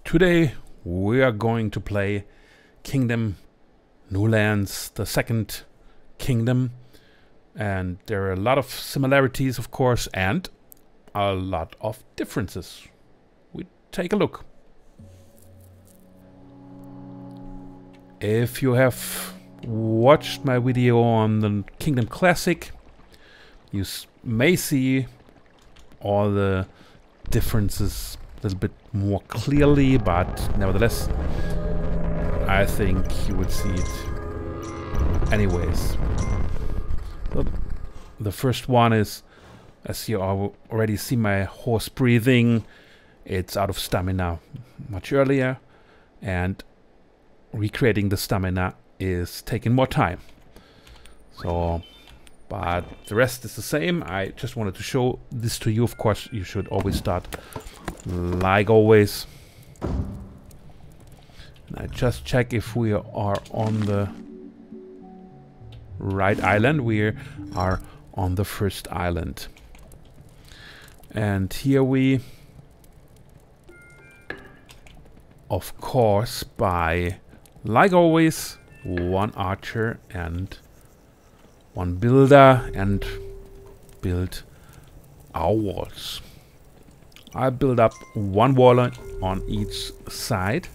Today we are going to play Kingdom New Lands, the second kingdom, and there are a lot of similarities, of course, and a lot of differences. We take a look. If you have watched my video on the Kingdom Classic, you may see all the differences a little bit more clearly, but nevertheless I think you would see it anyways. So the first one is, as you already see my horse breathing, it's out of stamina much earlier, and recreating the stamina is taking more time. So, but the rest is the same. I just wanted to show this to you. Of course, you should always start like always. And I just check if we are on the right island. We are on the first island. And here we, of course, buy, like always, one archer and one builder and build our walls. I build up one wall on each side,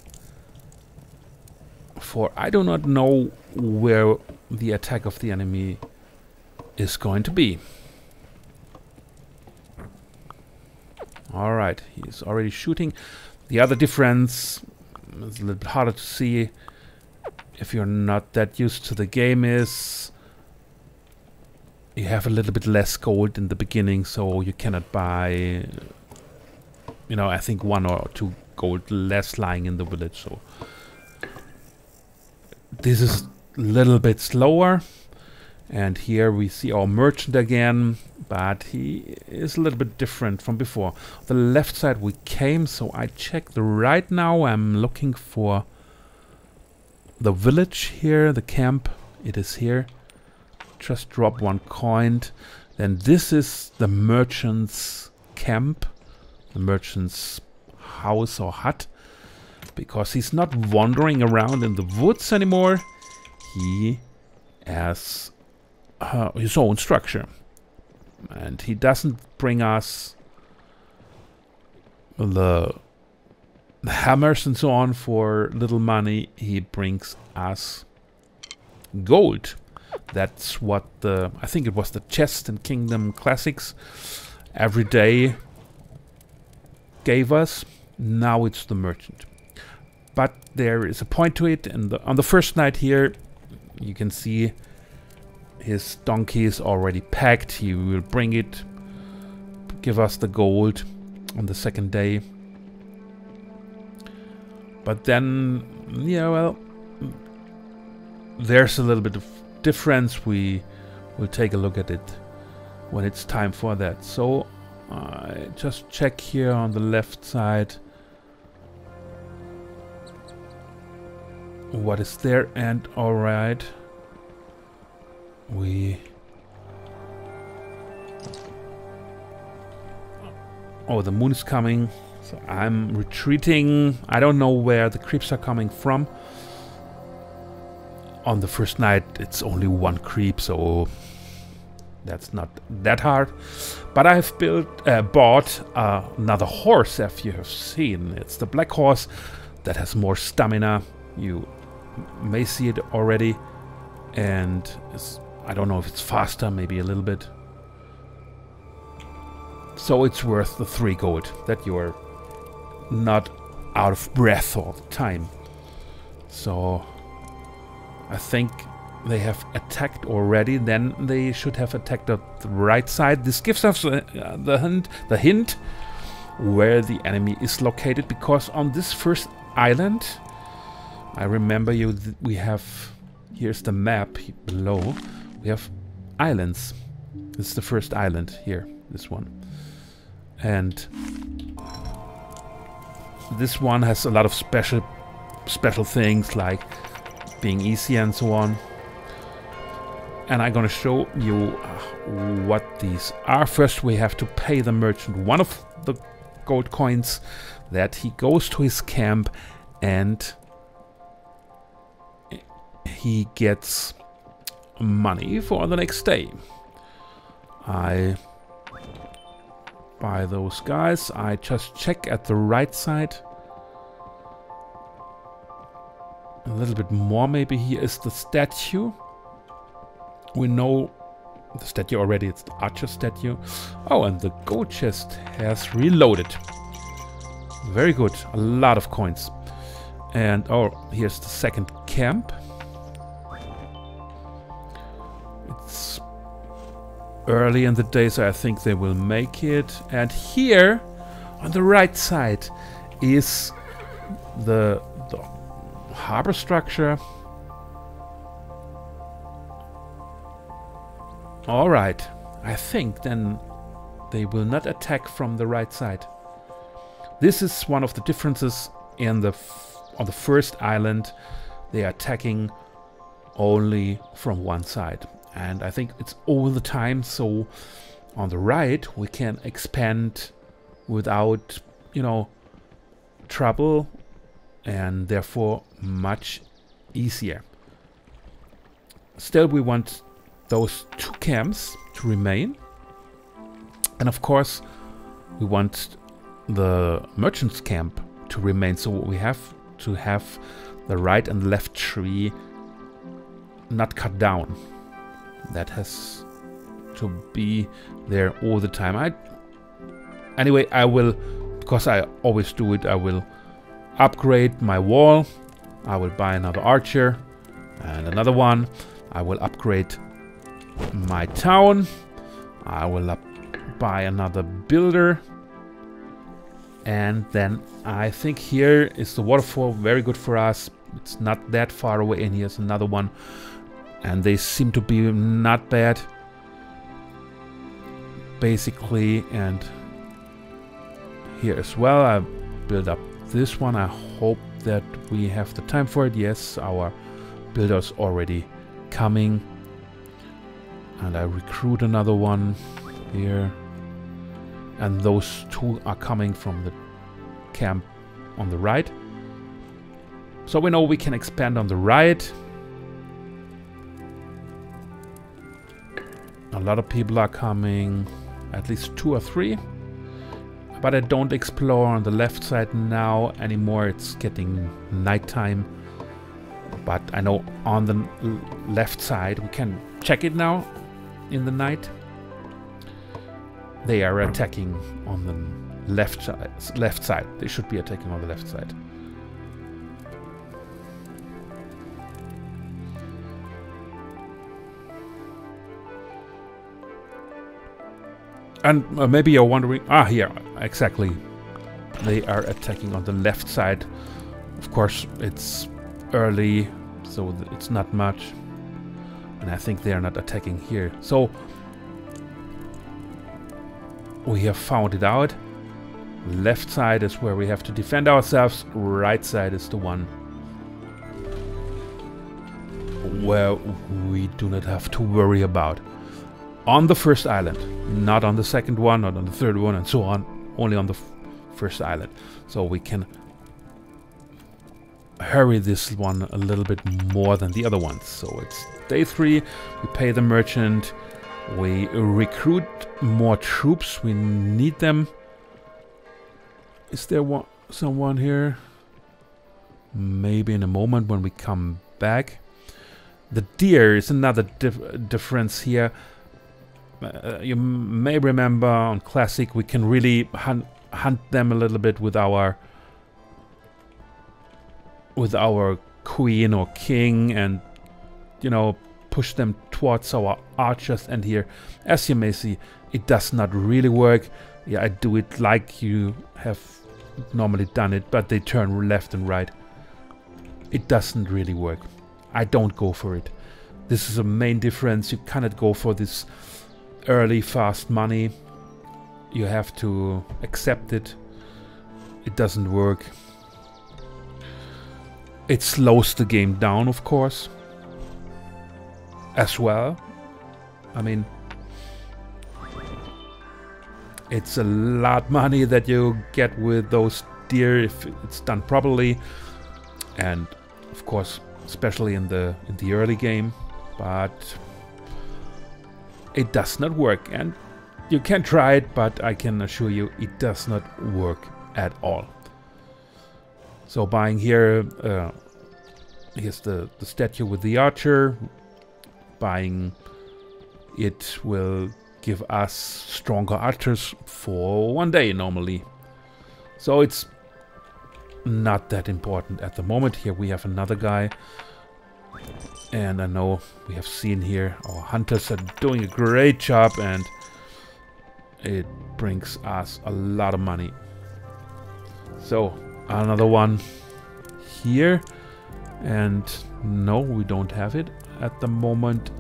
for I do not know where the attack of the enemy is going to be. Alright, he's already shooting. The other difference is a little bit harder to see if you're not that used to the game is you have a little bit less gold in the beginning, so you cannot buy, you know, I think 1 or 2 gold less lying in the village. So this is a little bit slower. And here we see our merchant again, but he is a little bit different from before. The left side we came, so I check the right now. I'm looking for the village here, the camp. It is here. Just drop 1 coin. Then this is the merchant's camp, the merchant's house or hut, because he's not wandering around in the woods anymore. He has his own structure, and he doesn't bring us the hammers and so on for little money. He brings us gold. That's what the, I think it was the chest in Kingdom Classics every day gave us. Now it's the merchant. But there is a point to it, and on the first night here you can see his donkey is already packed. He will bring it, give us the gold on the second day. But then, yeah, well, there's a little bit of difference. We will take a look at it when it's time for that. So I just check here on the left side what is there, and alright, oh, the moon is coming, so I'm retreating. I don't know where the creeps are coming from. On the first night it's only 1 creep, so that's not that hard. But I've bought another horse, as you have seen. It's the black horse that has more stamina. You may see it already, and I don't know if it's faster, maybe a little bit. So it's worth the 3 gold, that you are not out of breath all the time. So I think they have attacked already. Then they should have attacked at the right side. This gives us the hint where the enemy is located, because on this first island, I remember we have, here's the map below, we have islands. This is the first island here, this one. And this one has a lot of special things, like being easy and so on. And I'm gonna show you what these are. First we have to pay the merchant 1 of the gold coins that he goes to his camp and he gets money for the next day. I buy those guys. I just check at the right side. A little bit more maybe. Here is the statue. We know the statue already. It's the archer statue. Oh, and the gold chest has reloaded. Very good. A lot of coins. And oh, here's the second camp. It's early in the day, so I think they will make it. And here on the right side is the harbor structure. All right, I think then they will not attack from the right side. This is one of the differences in on the first island. They are attacking only from one side, and I think it's all the time. So on the right we can expand without, you know, trouble, and therefore much easier. Still, we want those two camps to remain, and of course we want the merchant's camp to remain, so we have to have the right and left tree not cut down. That has to be there all the time. Anyway, I will, because I always do it, I will upgrade my wall. I will buy another archer and another one. I will upgrade my town. I will buy another builder. And then I think here is the waterfall. Very good for us. It's not that far away. And here's another one. And they seem to be not bad, basically. And here as well, I build up this one. I hope that we have the time for it. Yes, our builder's already coming. And I recruit another one here. And those two are coming from the camp on the right. So we know we can expand on the right. A lot of people are coming, at least 2 or 3. But I don't explore on the left side now anymore. It's getting nighttime. But I know on the left side we can check it now in the night. They are attacking on the left side. They should be attacking on the left side. And maybe you're wondering, here, exactly. They are attacking on the left side. Of course, it's early, so it's not much. And I think they are not attacking here. So we have found it out. Left side is where we have to defend ourselves. Right side is the one where we do not have to worry about. On the first island, not on the second one, not on the third one, and so on. Only on the first island. So we can hurry this one a little bit more than the other ones. So it's day 3. We pay the merchant. We recruit more troops. We need them. Is there someone here? Maybe in a moment when we come back. The deer is another difference here. You may remember on Classic we can really hunt them a little bit with our queen or king, and you know, push them towards our archers. And here, as you may see, it does not really work. Yeah, I do it like you have normally done it, but they turn left and right. It doesn't really work. I don't go for it. This is a main difference. You cannot go for this early fast money. You have to accept it. It doesn't work. It slows the game down, of course, as well. I mean, It's a lot money that you get with those deer if it's done properly, and of course especially in the early game, but it does not work. And you can try it, but I can assure you it does not work at all. So buying here, here's the statue with the archer. Buying it will give us stronger archers for 1 day normally. So it's not that important at the moment. Here we have another guy. And I know we have seen here our hunters are doing a great job, and it brings us a lot of money. So another one here, and no, we don't have it at the moment.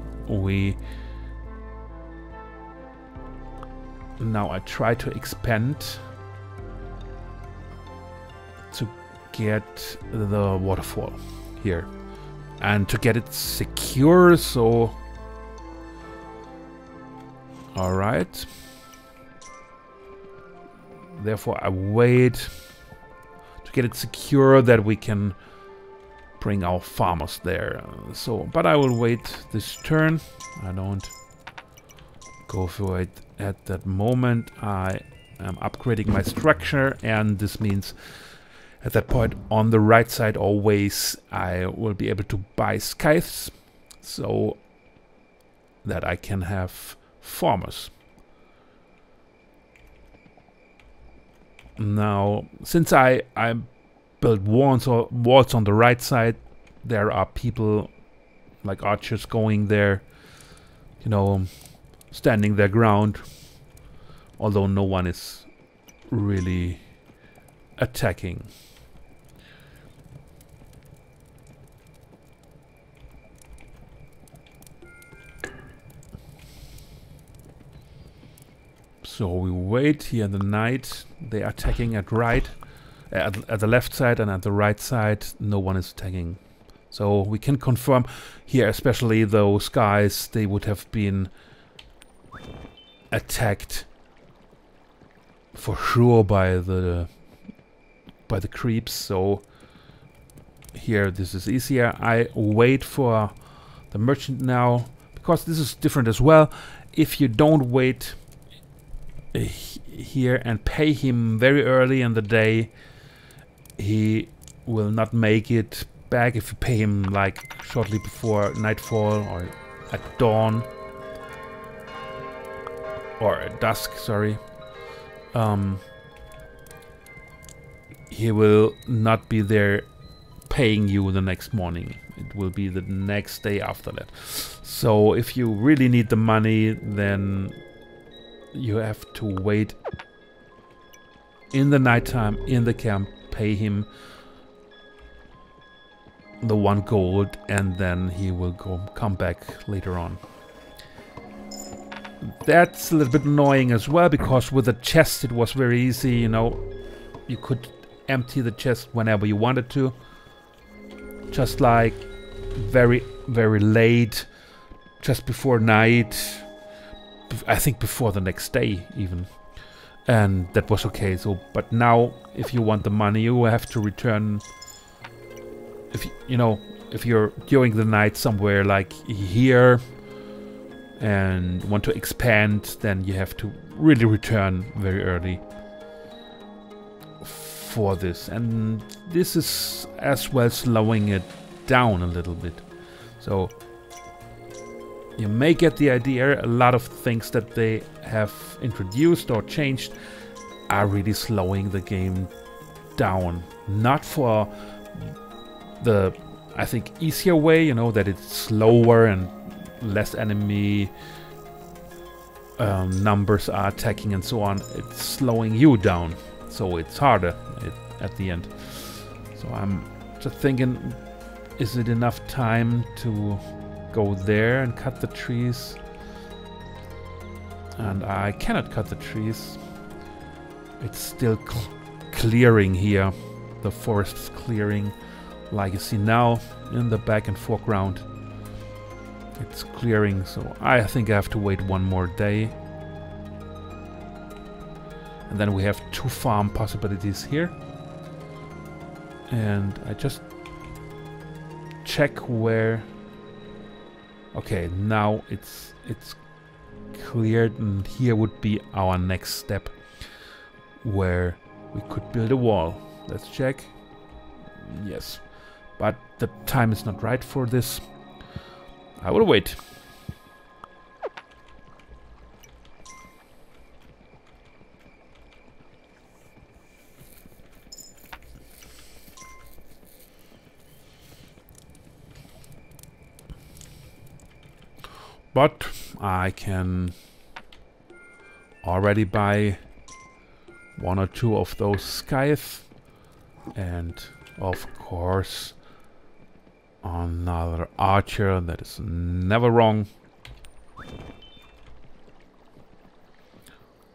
Now I try to expand to get the waterfall here and to get it secure. So all right, therefore I wait to get it secure that we can bring our farmers there. So but I will wait this turn. I don't go for it at that moment. I am upgrading my structure, and this means at that point on the right side always I will be able to buy scythes so that I can have farmers. Now since I built walls on the right side, there are people like archers going there, you know, standing their ground, although no one is really attacking. So we wait here in the night. They are attacking at the left side, and at the right side no one is attacking. So we can confirm here, especially those guys, they would have been attacked for sure by the creeps. So here this is easier. I wait for the merchant now, because this is different as well. If you don't wait here and pay him very early in the day, he will not make it back. If you pay him like shortly before nightfall or at dawn or at dusk, sorry, he will not be there paying you the next morning. It will be the next day after that. So if you really need the money, then you have to wait in the nighttime in the camp, pay him the 1 gold, and then he will come back later on. That's a little bit annoying as well, because with the chest it was very easy, you know, you could empty the chest whenever you wanted to, just like very late, just before night, I think before the next day even, and that was okay. So but now if you want the money, you have to return. If you know, if you're during the night somewhere like here and want to expand, then you have to really return very early for this, and this is as well slowing it down a little bit. So you may get the idea, a lot of things that they have introduced or changed are really slowing the game down. Not for the, I think, easier way, you know, that it's slower and less enemy numbers are attacking and so on. It's slowing you down, so it's harder at the end. So I'm just thinking, is it enough time to go there and cut the trees? And I cannot cut the trees. It's still clearing here. The forest is clearing, like you see now in the back and foreground. It's clearing, so I think I have to wait 1 more day. And then we have 2 farm possibilities here. And I just check where... Okay, now it's cleared, and here would be our next step where we could build a wall. Let's check. Yes, but the time is not right for this. I will wait. But I can already buy 1 or 2 of those scythes, and of course another archer. That is never wrong.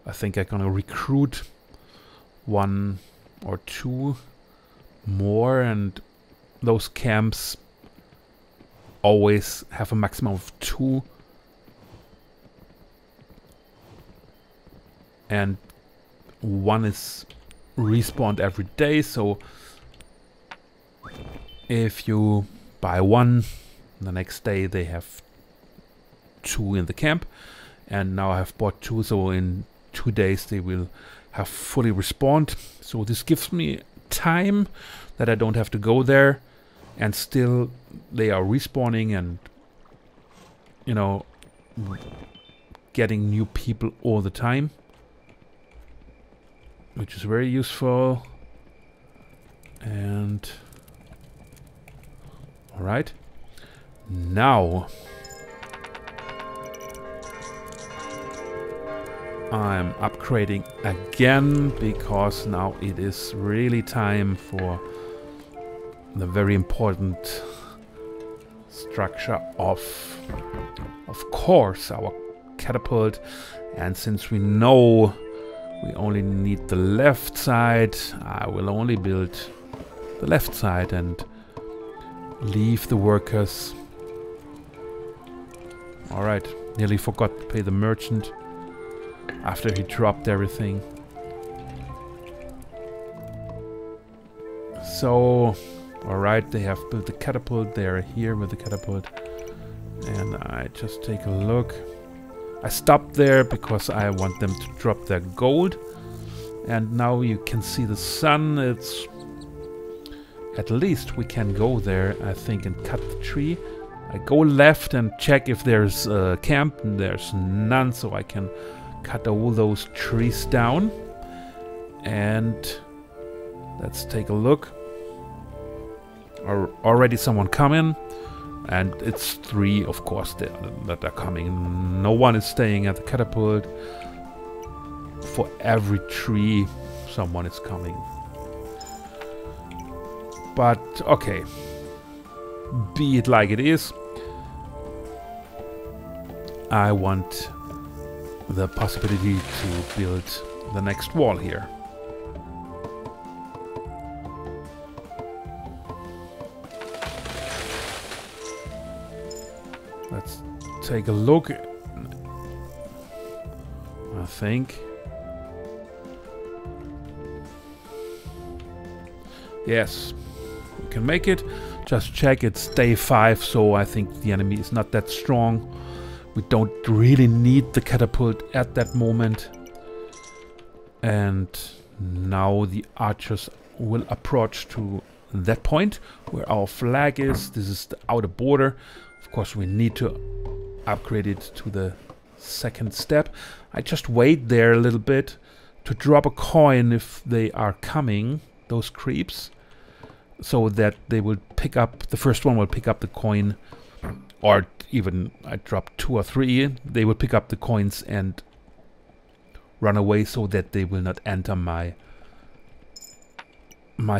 I think I'm gonna recruit 1 or 2 more, and those camps always have a maximum of 2. And 1 is respawned every day, so if you buy 1, the next day they have 2 in the camp. And now I have bought 2, so in 2 days they will have fully respawned. So this gives me time that I don't have to go there, and still they are respawning and, you know, getting new people all the time, which is very useful. And all right, now I'm upgrading again, because now it is really time for the very important structure of course, our catapult. And since we know we only need the left side, I will only build the left side and leave the workers. Alright, nearly forgot to pay the merchant after he dropped everything. So, alright, they have built the catapult. They are here with the catapult. And I just take a look. I stopped there because I want them to drop their gold. And now you can see the sun. It's... At least we can go there, I think, and cut the tree. I go left and check if there's a camp. And there's none, so I can cut all those trees down. And let's take a look. Already someone coming. And it's 3, of course, that are coming. No one is staying at the catapult. For every tree, someone is coming. But, okay. Be it like it is. I want the possibility to build the next wall here. Let's take a look. I think. Yes, we can make it. Just check, it's day 5, so I think the enemy is not that strong. We don't really need the catapult at that moment. And now the archers will approach to that point where our flag is. This is the outer border. Of course, we need to upgrade it to the second step. I just wait there a little bit to drop a coin if they are coming, those creeps, so that they will pick up, the first one will pick up the coin, or even I drop 2 or 3, they will pick up the coins and run away so that they will not enter my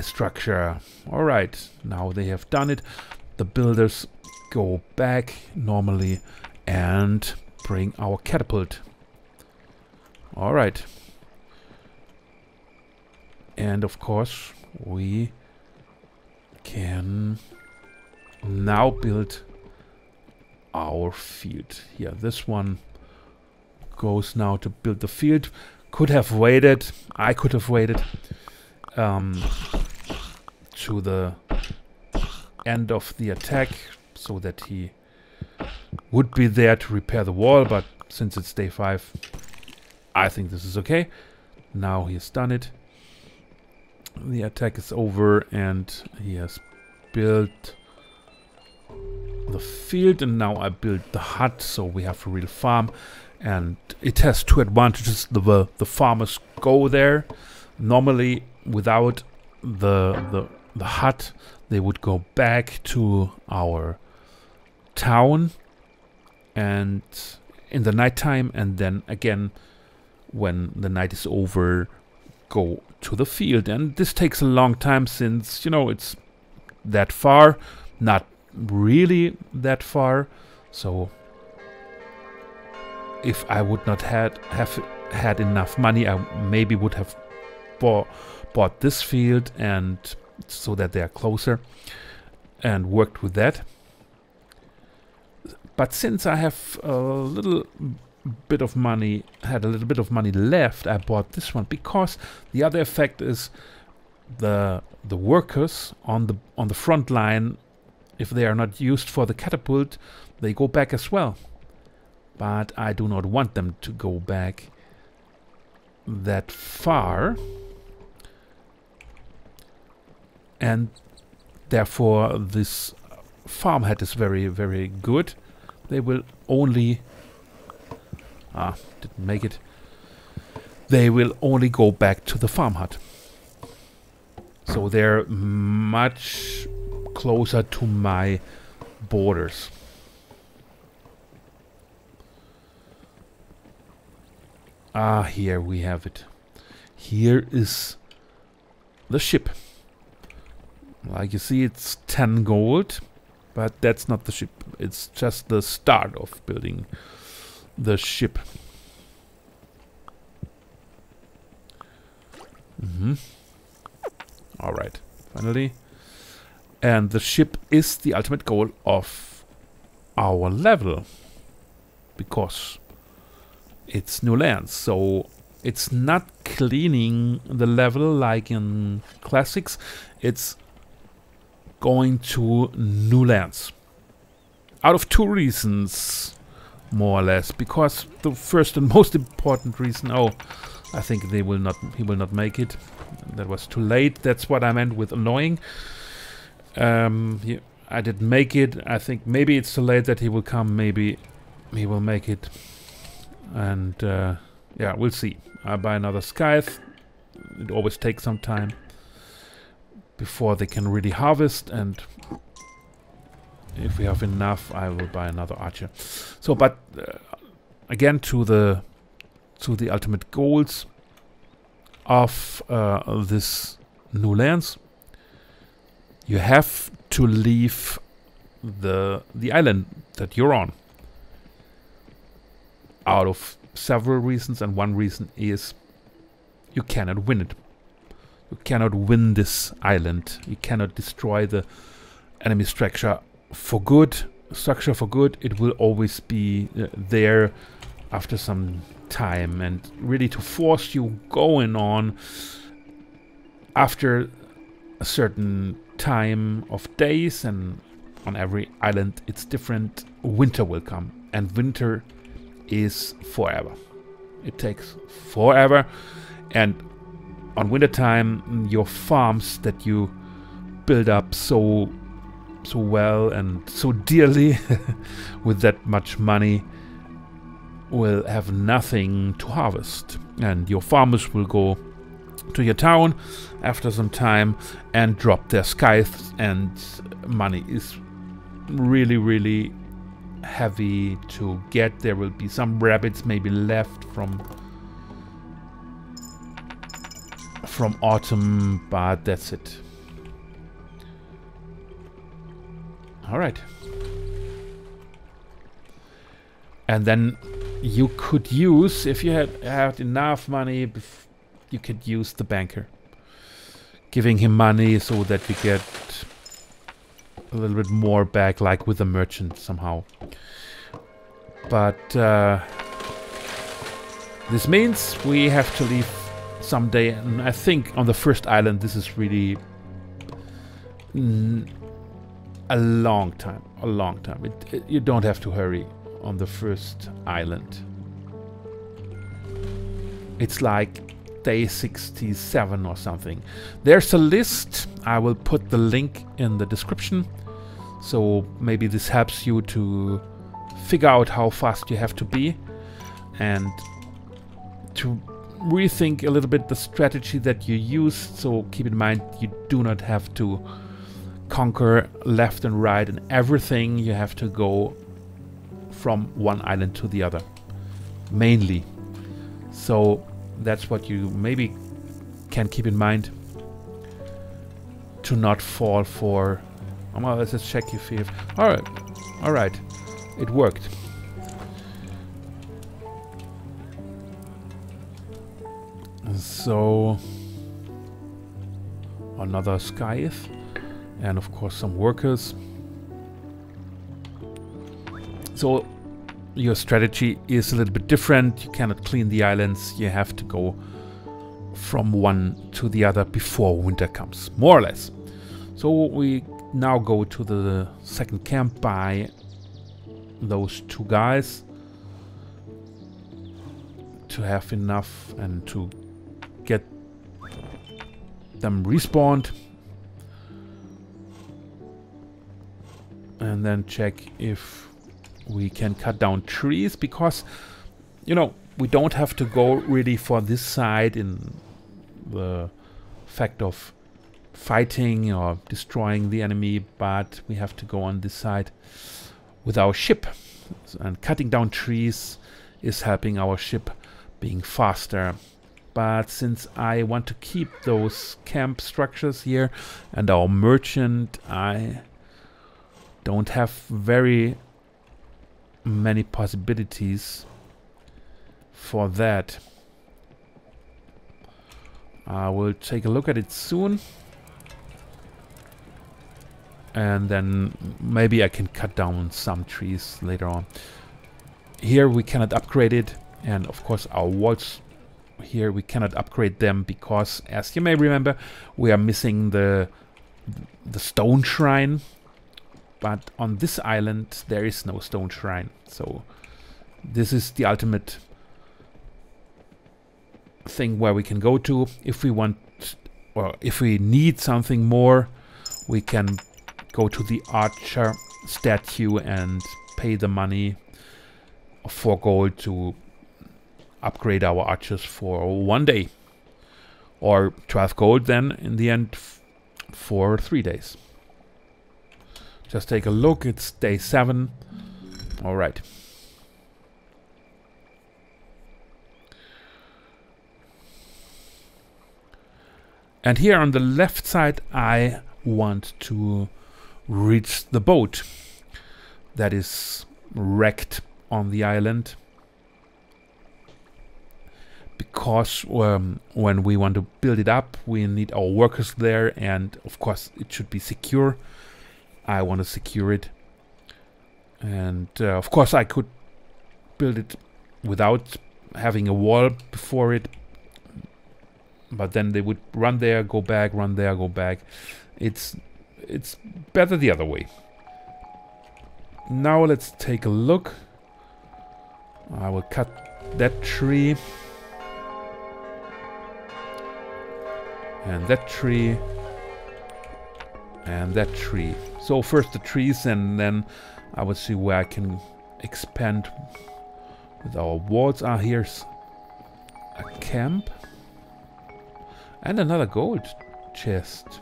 structure. Alright, now they have done it. The builders go back normally and bring our catapult. Alright. And of course we can now build our field. Here, this one goes now to build the field. Could have waited. I could have waited to the end of the attack so that he would be there to repair the wall, but since it's day 5, I think this is okay. Now he has done it. The attack is over and he has built the field, and now I built the hut, so we have a real farm. And it has 2 advantages. The farmers go there. Normally, without the hut, they would go back to our town and in the nighttime, and then again when the night is over, go to the field. And this takes a long time, since, you know, it's that far, not really that far. So if I would not have had enough money, I maybe would have bought this field, and so that they are closer, and worked with that. But since I have a little bit of money, left, I bought this one, because the other effect is the workers on the front line, if they are not used for the catapult, they go back as well. But I do not want them to go back that far, and therefore this farm hut is very, very good. They will only didn't make it. They will only go back to the farm hut, so they're much closer to my borders. Here we have it. Here is the ship. Like you see, it's 10 gold, but that's not the ship. It's just the start of building the ship. Alright, finally. And the ship is the ultimate goal of our level, because it's new lands. So it's not cleaning the level like in classics. It's going to new lands. Out of 2 reasons, more or less. Because the first and most important reason, I think he will not make it. That was too late. That's what I meant with annoying. I didn't make it. I think maybe it's too late that he will come. Maybe he will make it. And yeah, we'll see. I buy another scythe. It always takes some time before they can really harvest, and if we have enough, I will buy another archer. So, but again, to the ultimate goals of this new lands, you have to leave the island that you're on, out of several reasons, and one reason is you cannot win it. You cannot win this island. You cannot destroy the enemy structure for good. It will always be there after some time, and really to force you going on after a certain time of days, and on every island it's different, winter will come, and winter is forever. It takes forever, and on winter time your farms that you build up so well and so dearly with that much money will have nothing to harvest, and your farmers will go to your town after some time and drop their scythes, and money is really, really heavy to get. There will be some rabbits maybe left from autumn, but that's it. Alright. And then you could use, if you had enough money, you could use the banker, giving him money so that you get a little bit more back, like with the merchant somehow. But This means we have to leave someday, and I think on the first island this is really a long time. You don't have to hurry on the first island. It's like day 67 or something. There's a list. I will put the link in the description, so maybe this helps you to figure out how fast you have to be and to rethink a little bit the strategy that you use. So keep in mind, you do not have to conquer left and right and everything. You have to go from one island to the other mainly. So that's what you maybe can keep in mind, to not fall for... well, let's just check if you have... Alright, it worked. So another scythe, and of course some workers. So your strategy is a little bit different. You cannot clean the islands. You have to go from one to the other before winter comes, more or less. So we now go to the second camp by those two guys to have enough and to get them respawned, and then check if we can cut down trees, because, you know, we don't have to go really for this side in the fact of fighting or destroying the enemy, but we have to go on this side with our ship, and cutting down trees is helping our ship being faster. But since I want to keep those camp structures here and our merchant, I don't have very many possibilities for that. I will take a look at it soon, and then maybe I can cut down some trees later on. Here we cannot upgrade it, and of course our walls here we cannot upgrade them, because, as you may remember, we are missing the stone shrine. But on this island there is no stone shrine, so this is the ultimate thing where we can go to if we want, or if we need something more. We can go to the archer statue and pay the money of 4 gold to upgrade our archers for 1 day, or 12 gold then in the end for 3 days. Just take a look, it's day 7. Alright. And here on the left side I want to reach the boat that is wrecked on the island, because when we want to build it up we need our workers there, and of course it should be secure. I want to secure it, and of course I could build it without having a wall before it, but then they would run there, go back, run there, go back. It's better the other way. Now let's take a look. I will cut that tree and that tree and that tree. So first the trees, and then I will see where I can expand with our walls. Here's a camp and another gold chest,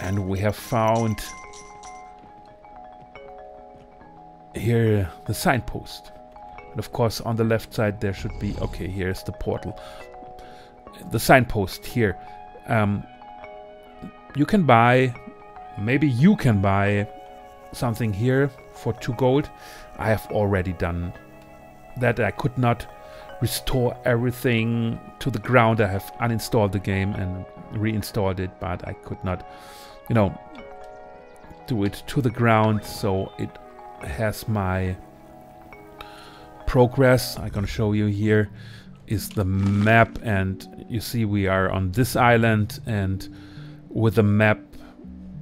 and we have found here the signpost, and of course on the left side there should be, okay, here's the portal, the signpost here. You can buy, maybe you can buy something here for 2 gold. I have already done that. I could not restore everything to the ground. I have uninstalled the game and reinstalled it, but I could not, you know, do it to the ground, so it has my progress I'm gonna show you here is the map, and you see we are on this island, and with the map,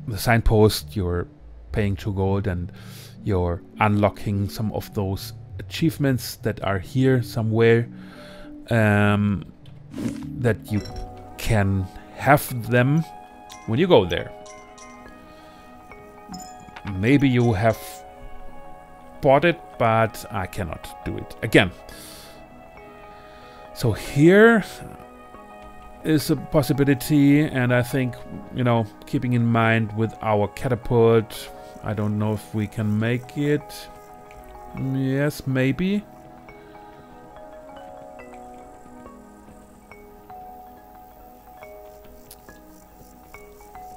the signpost, you're paying 2 gold and you're unlocking some of those achievements that are here somewhere, that you can have them when you go there. Maybe you have bought it, but I cannot do it again. So here is a possibility, and I think, you know, keeping in mind with our catapult, I don't know if we can make it. Yes, maybe.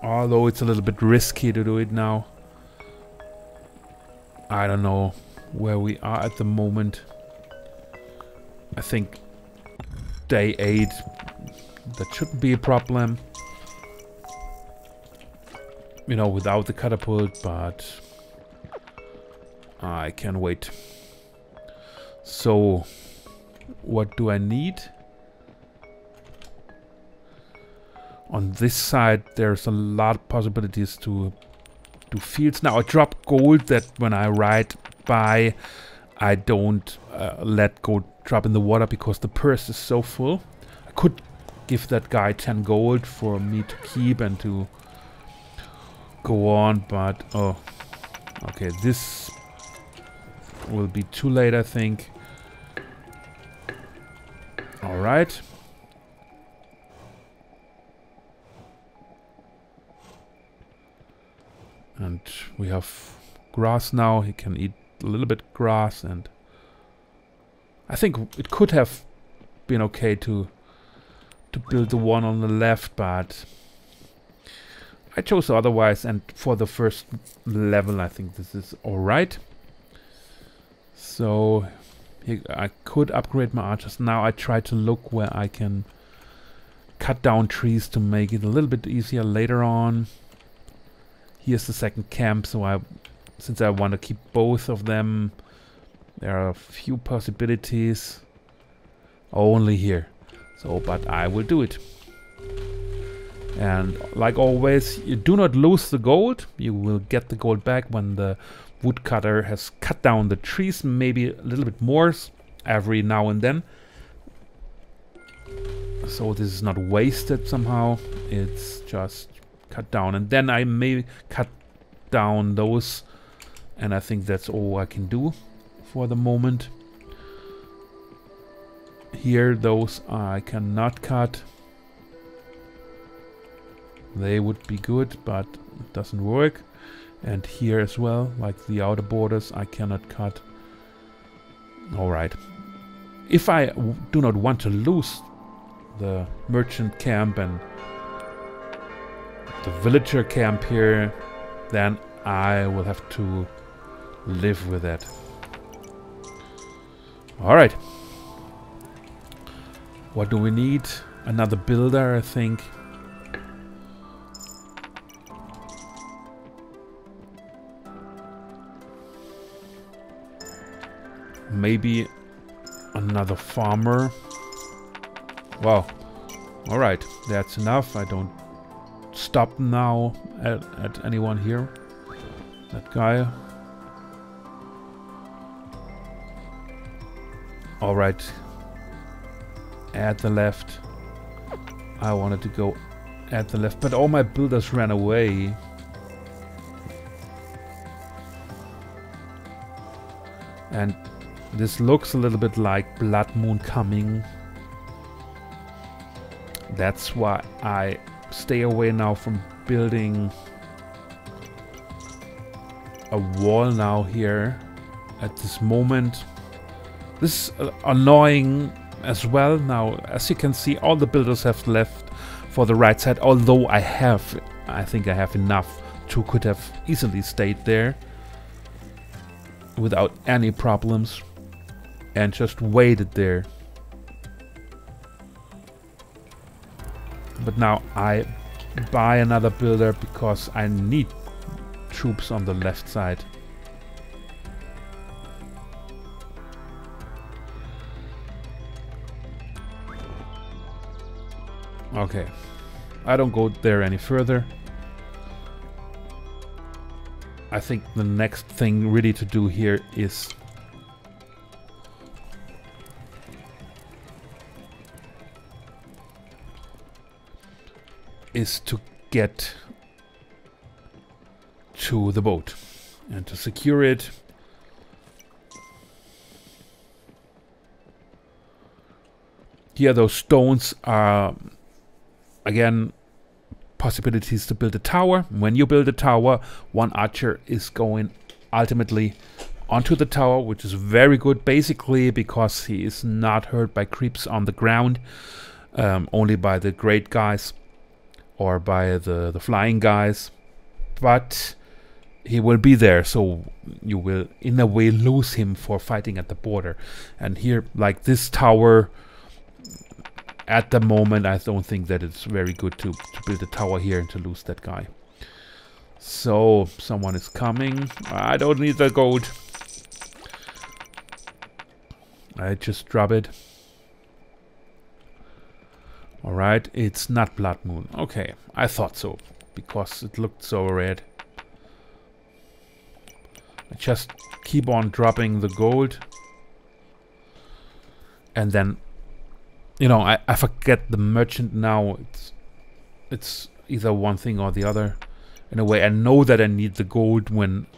Although it's a little bit risky to do it now. I don't know where we are at the moment. I think day 8, that shouldn't be a problem, you know, without the catapult, but I can wait. So what do I need? On this side there's a lot of possibilities to do fields. Now I drop gold that when I ride by I don't let gold drop in the water because the purse is so full. I could give that guy 10 gold for me to keep and to go on, but oh, okay, this will be too late, I think. All right. And we have grass now. He can eat a little bit grass, and I think it could have been okay to build the one on the left, but I chose otherwise, and for the first level I think this is alright. So here I could upgrade my archers. Now I try to look where I can cut down trees to make it a little bit easier later on. Here's the second camp, so since I want to keep both of them, there are a few possibilities. Only here. So, but I will do it. And like always, you do not lose the gold. You will get the gold back when the woodcutter has cut down the trees, maybe a little bit more every now and then. So this is not wasted somehow. It's just cut down, and then I may cut down those, and I think that's all I can do for the moment. Here those I cannot cut. They would be good, but it doesn't work. And here as well, like the outer borders, I cannot cut. Alright. If I do not want to lose the merchant camp and the villager camp here, then I will have to live with that. Alright. What do we need? Another builder, I think. Maybe another farmer. Wow. Alright, that's enough. I don't stop now at anyone here. That guy. Alright. At the left. I wanted to go at the left, but all my builders ran away. And this looks a little bit like Blood Moon coming. That's why I stay away now from building a wall now here at this moment. This is annoying as well. Now, as you can see, all the builders have left for the right side, although I think I have enough to could have easily stayed there without any problems and just waited there. But now I buy another builder because I need troops on the left side. Okay. I don't go there any further. I think the next thing really to do here is to get to the boat and to secure it. Here those stones are again possibilities to build a tower. When you build a tower, one archer is going ultimately onto the tower, which is very good basically because he is not hurt by creeps on the ground, only by the great guys or by the flying guys, but he will be there, so you will in a way lose him for fighting at the border. And here, like this tower, at the moment I don't think that it's very good to build a tower here and to lose that guy. So someone is coming. I don't need the gold. I just drop it. Alright, it's not Blood Moon. Okay, I thought so, because it looked so red. I just keep on dropping the gold. And then, you know, I forget the merchant now. It's either one thing or the other. In a way, I know that I need the gold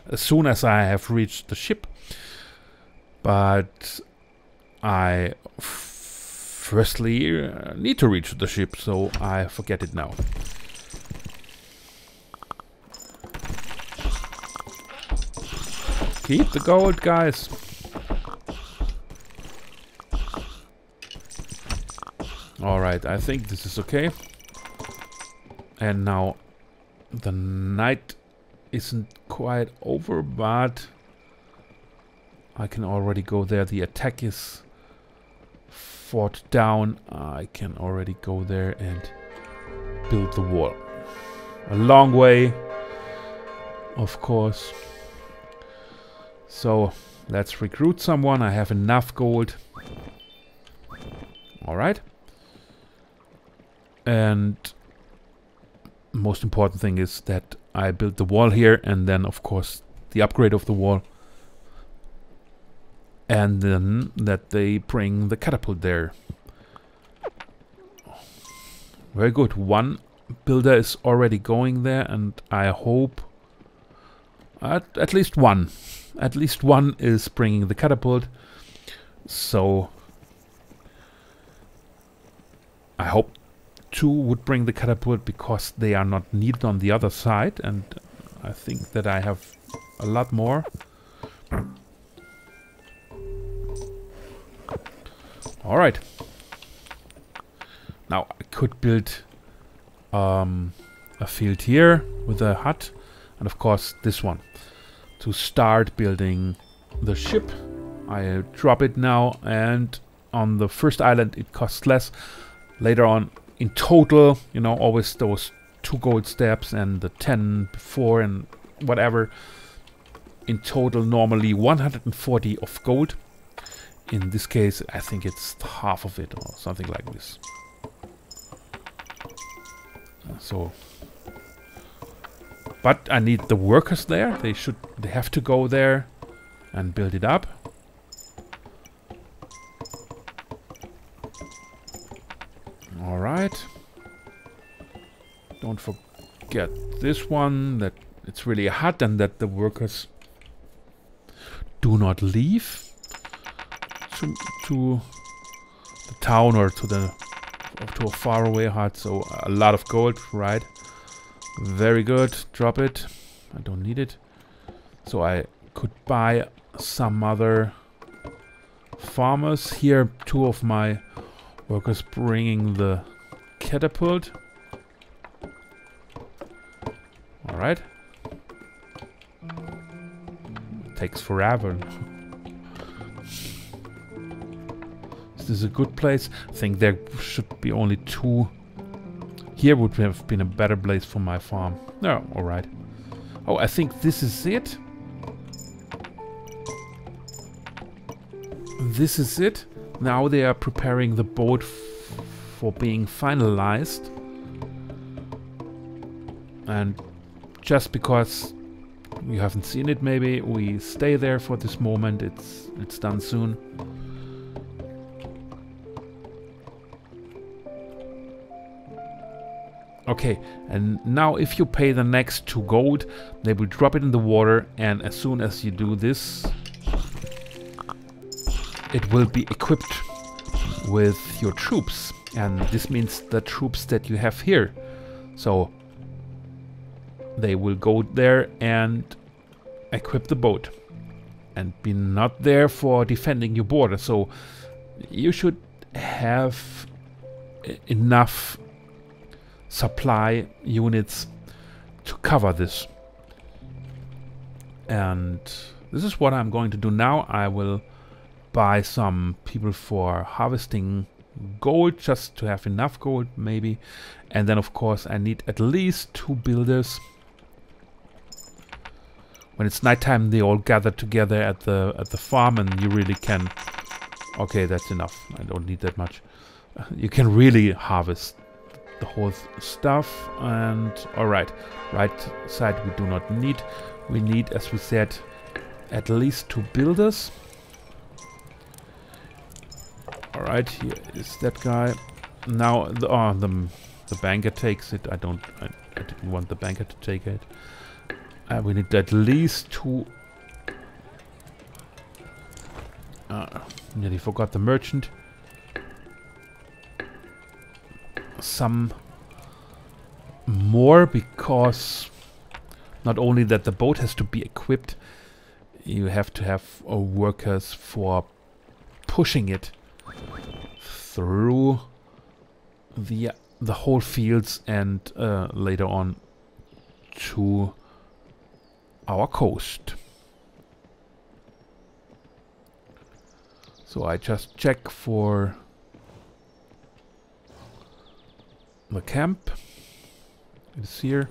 as soon as I have reached the ship. But I firstly need to reach the ship, so I forget it now. Keep the gold, guys. Alright, I think this is okay. And now the night isn't quite over, but I can already go there. The attack is fought down. I can already go there and build the wall. A long way, of course. So let's recruit someone. I have enough gold. Alright. And most important thing is that I build the wall here, and then of course the upgrade of the wall, and then that they bring the catapult there. Very good. One builder is already going there, and I hope at least one is bringing the catapult. So I hope two would bring the catapult, because they are not needed on the other side, and I think that I have a lot more. Alright. Now I could build a field here with a hut, and of course this one to start building the ship. I drop it now, and on the first island it costs less. Later on, in total, you know, always those 2 gold steps and the 10 before and whatever. In total, normally 140 of gold. In this case, I think it's half of it or something like this. So, but I need the workers there. They have to go there and build it up. Alright. Don't forget this one, that it's really a hut and that the workers do not leave to the town or to a faraway hut. So a lot of gold, right? Very good. Drop it. I don't need it. So I could buy some other farmers. Here, 2 of my workers bringing the catapult. Alright. Takes forever. Is this a good place? I think there should be only 2. Here would have been a better place for my farm. No, alright. Oh, I think this is it. This is it. Now they are preparing the boat for being finalized. And just because you haven't seen it, maybe we stay there for this moment. It's done soon. Okay, and now if you pay the next 2 gold, they will drop it in the water, and as soon as you do this, it will be equipped with your troops. And this means the troops that you have here. So they will go there and equip the boat and be not there for defending your border. So you should have enough supply units to cover this. And this is what I'm going to do now. I will buy some people for harvesting gold, just to have enough gold maybe. And then of course I need at least 2 builders. When it's nighttime, they all gather together at the farm, and you really can... Okay, that's enough. I don't need that much. You can really harvest the whole stuff. And alright, right side we do not need. We need, as we said, at least 2 builders. Alright, here is that guy. Now the banker takes it. I didn't want the banker to take it. We need at least 2. Nearly forgot the merchant. Some more, because not only that the boat has to be equipped, you have to have workers for pushing it through the whole fields and later on to our coast. So I just check for the camp. It's here.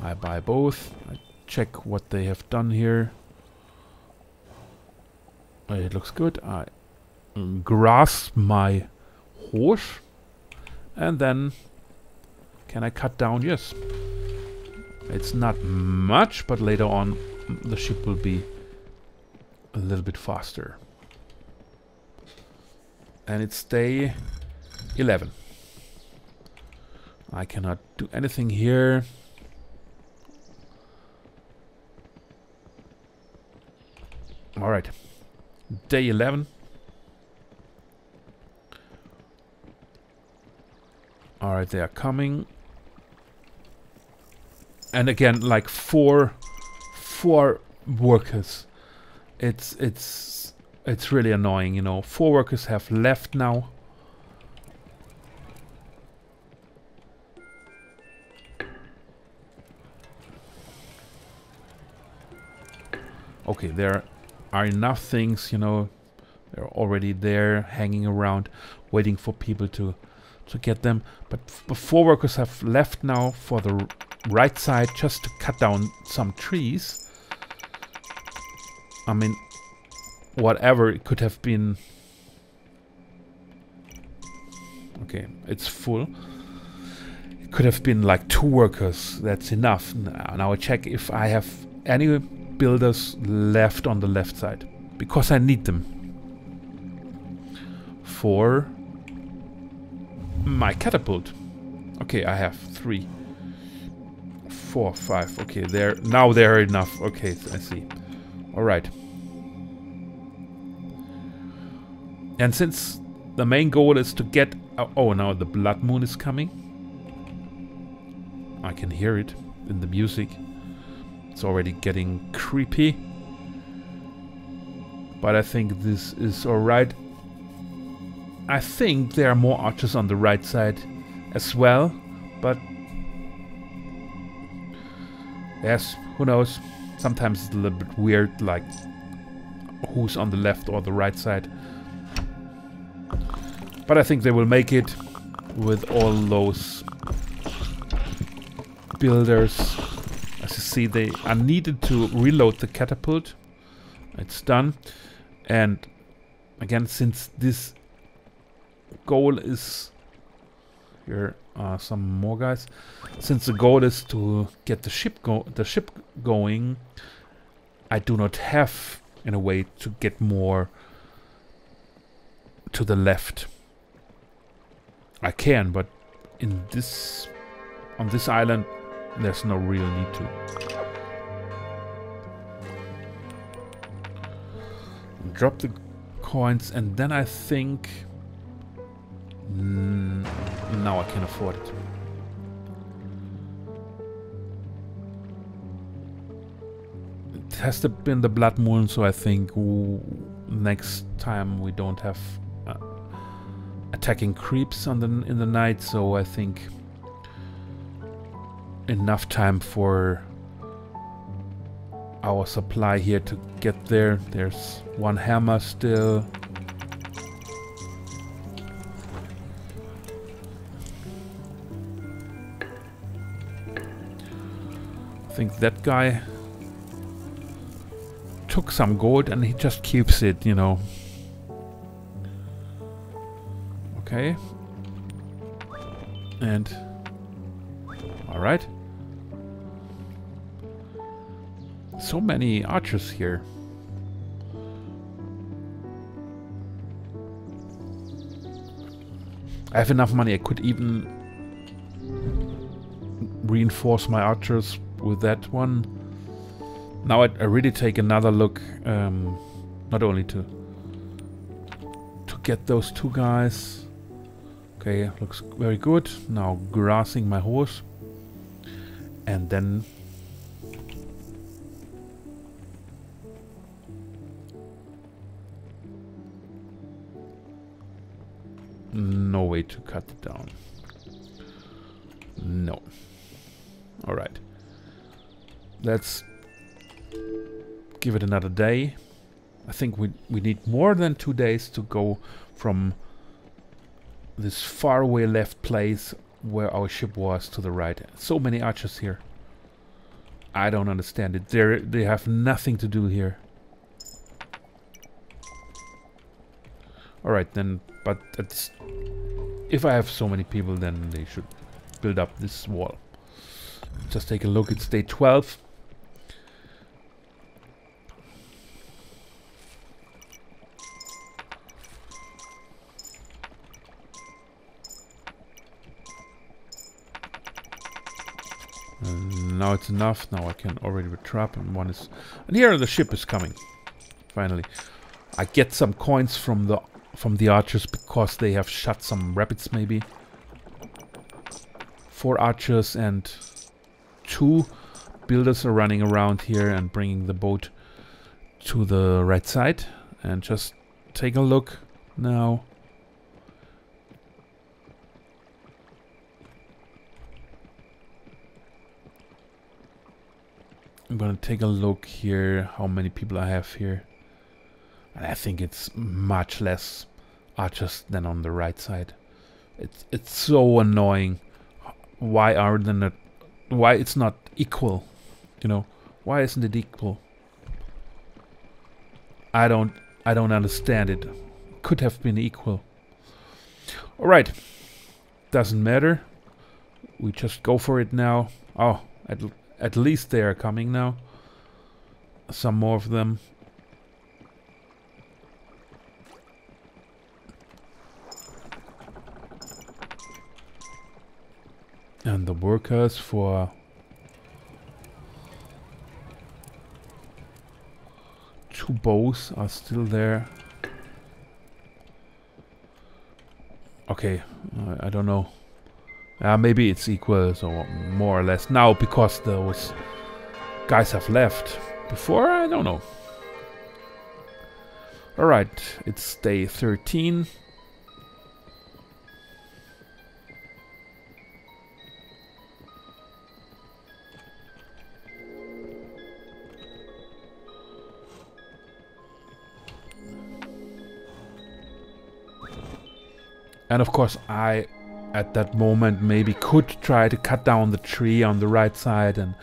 I buy both. I check what they have done here. It looks good. I grass my horse, and then can I cut down? Yes. It's not much, but later on the ship will be a little bit faster. And it's day 11. I cannot do anything here. Alright. Day 11. Alright, they are coming. And again, like four workers. It's really annoying, you know. 4 workers have left now. Okay, there are enough things, you know. They're already there, hanging around, waiting for people to get them. But 4 workers have left now for the right side, just to cut down some trees. I mean, whatever, it could have been... Okay, it's full. It could have been like 2 workers. That's enough. Now I check if I have any builders left on the left side, because I need them for my catapult. Okay, I have 3, 4, 5. Okay, there now there are enough. Okay, I see. All right. And since the main goal is to get... oh, now the blood moon is coming. I can hear it in the music. It's already getting creepy. But I think this is alright. I think there are more archers on the right side as well. But... yes, who knows. Sometimes it's a little bit weird, like who's on the left or the right side. But I think they will make it with all those builders. As you see, they are needed to reload the catapult. It's done. And again, since this goal is here some more guys. Since the goal is to get the ship going, I do not have in a way to get more to the left. I can, but in this on this island there's no real need to. Drop the coins, and then I think now I can afford it. It has been the blood moon, so I think next time we don't have attacking creeps on in the night, so I think enough time for our supply here to get there. There's one hammer still. I think that guy took some gold and he just keeps it, you know. Okay. And alright. So many archers here. I have enough money. I could even reinforce my archers with that one. Now I really take another look, not only to get those two guys. Okay, looks very good. Now grassing my horse, and then no way to cut it down. No. All right. Let's give it another day. I think we need more than 2 days to go from this faraway left place where our ship was to the right. So many archers here. I don't understand it. They have nothing to do here. Alright then, but that's, if I have so many people, then they should build up this wall. Just take a look, it's day 12. Now it's enough. Now I can already retrap, and one is, and here the ship is coming. Finally, I get some coins from the archers because they have shot some rapids. Maybe 4 archers and 2 builders are running around here and bringing the boat to the right side. And just take a look now. I'm gonna take a look here how many people I have here, and I think it's much less archers than on the right side. It's so annoying. Why it's not equal? You know, why isn't it equal? I don't understand it. Could have been equal. All right, doesn't matter. We just go for it now. Oh, at least they are coming now. Some more of them. And the workers for two bows are still there. Okay, I don't know. Maybe it's equal, so more or less now, because those guys have left. Before, I don't know. Alright, it's day 13. And of course I, at that moment, maybe could try to cut down the tree on the right side and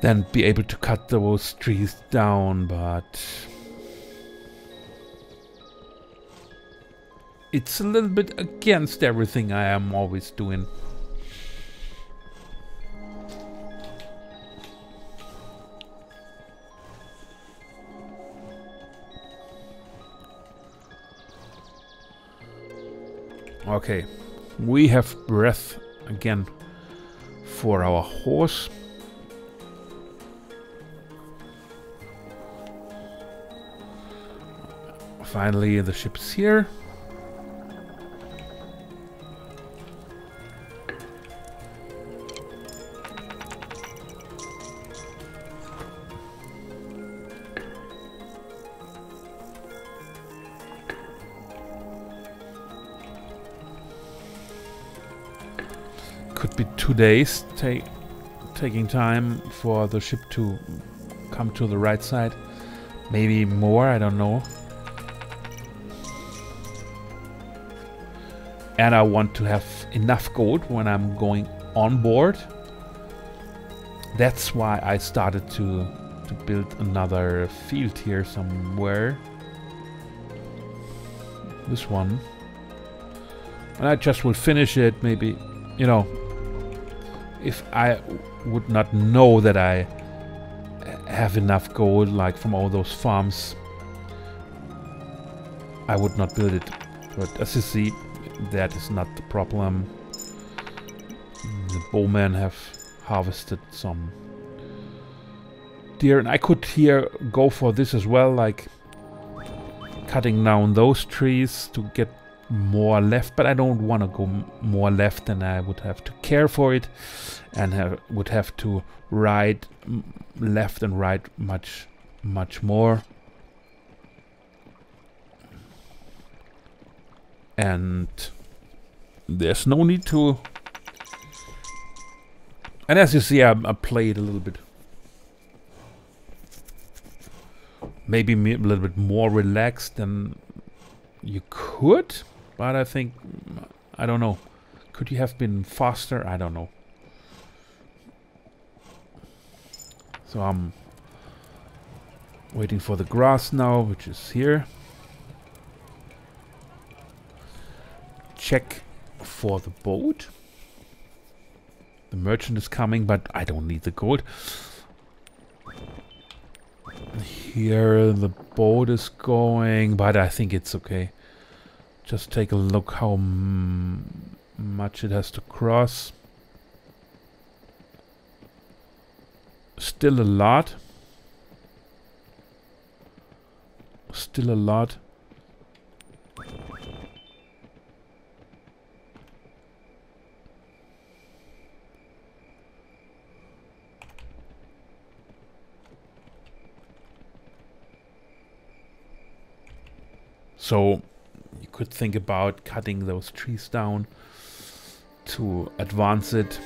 then be able to cut those trees down, but it's a little bit against everything I am always doing. Okay, we have breath again for our horse. Finally, the ship's here. Could be 2 days taking time for the ship to come to the right side. Maybe more, I don't know. And I want to have enough gold when I'm going on board. That's why I started to build another field here somewhere. This one. And I just will finish it, maybe, you know, if I would not know that I have enough gold, like from all those farms, I would not build it. But as you see, that is not the problem. The bowmen have harvested some deer, and I could here go for this as well, like cutting down those trees to get more left, but I don't want to go more left, and I would have to care for it and would have to ride left and right much more. And there's no need to. And as you see, I played a little bit, maybe a little bit more relaxed than you could, but I think, I don't know, could you have been faster? I don't know. So I'm waiting for the grass now, which is here. Check for the boat. The merchant is coming, but I don't need the gold. Here the boat is going, but I think it's okay. Just take a look how much it has to cross. Still a lot. Still a lot. So you could think about cutting those trees down to advance it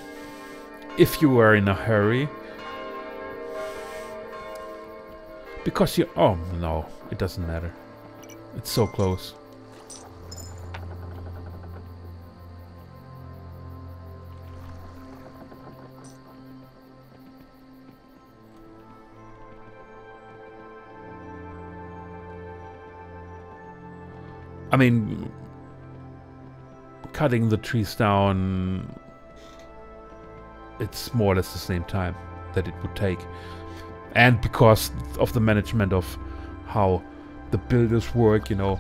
if you were in a hurry. Because you... oh no, it doesn't matter. It's so close. I mean, cutting the trees down, it's more or less the same time that it would take. And because of the management of how the builders work, you know,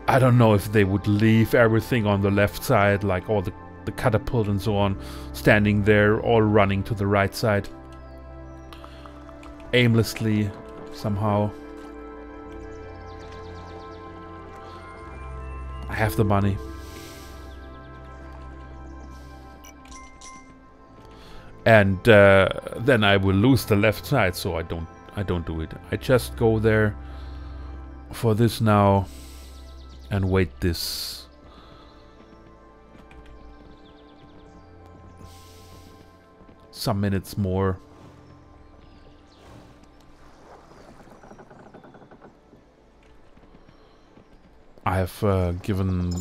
I don't know if they would leave everything on the left side, like all the catapult and so on, standing there, all running to the right side, aimlessly, somehow. I have the money. And then I will lose the left side, so I don't do it. I just go there for this now and wait this some minutes more. I have given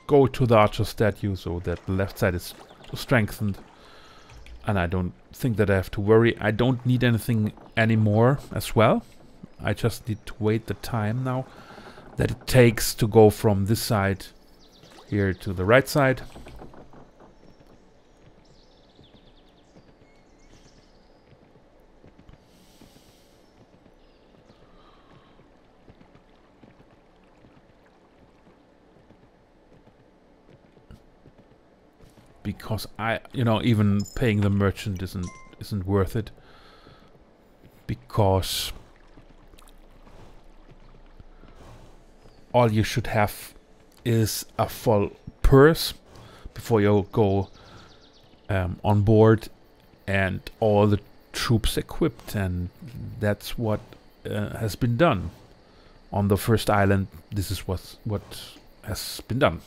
go to the archer statue so that the left side is strengthened, and I don't think that I have to worry. I don't need anything anymore as well. I just need to wait the time now that it takes to go from this side here to the right side. Because even paying the merchant isn't worth it. Because all you should have is a full purse before you go on board, and all the troops equipped, and that's what has been done on the first island. This is what has been done.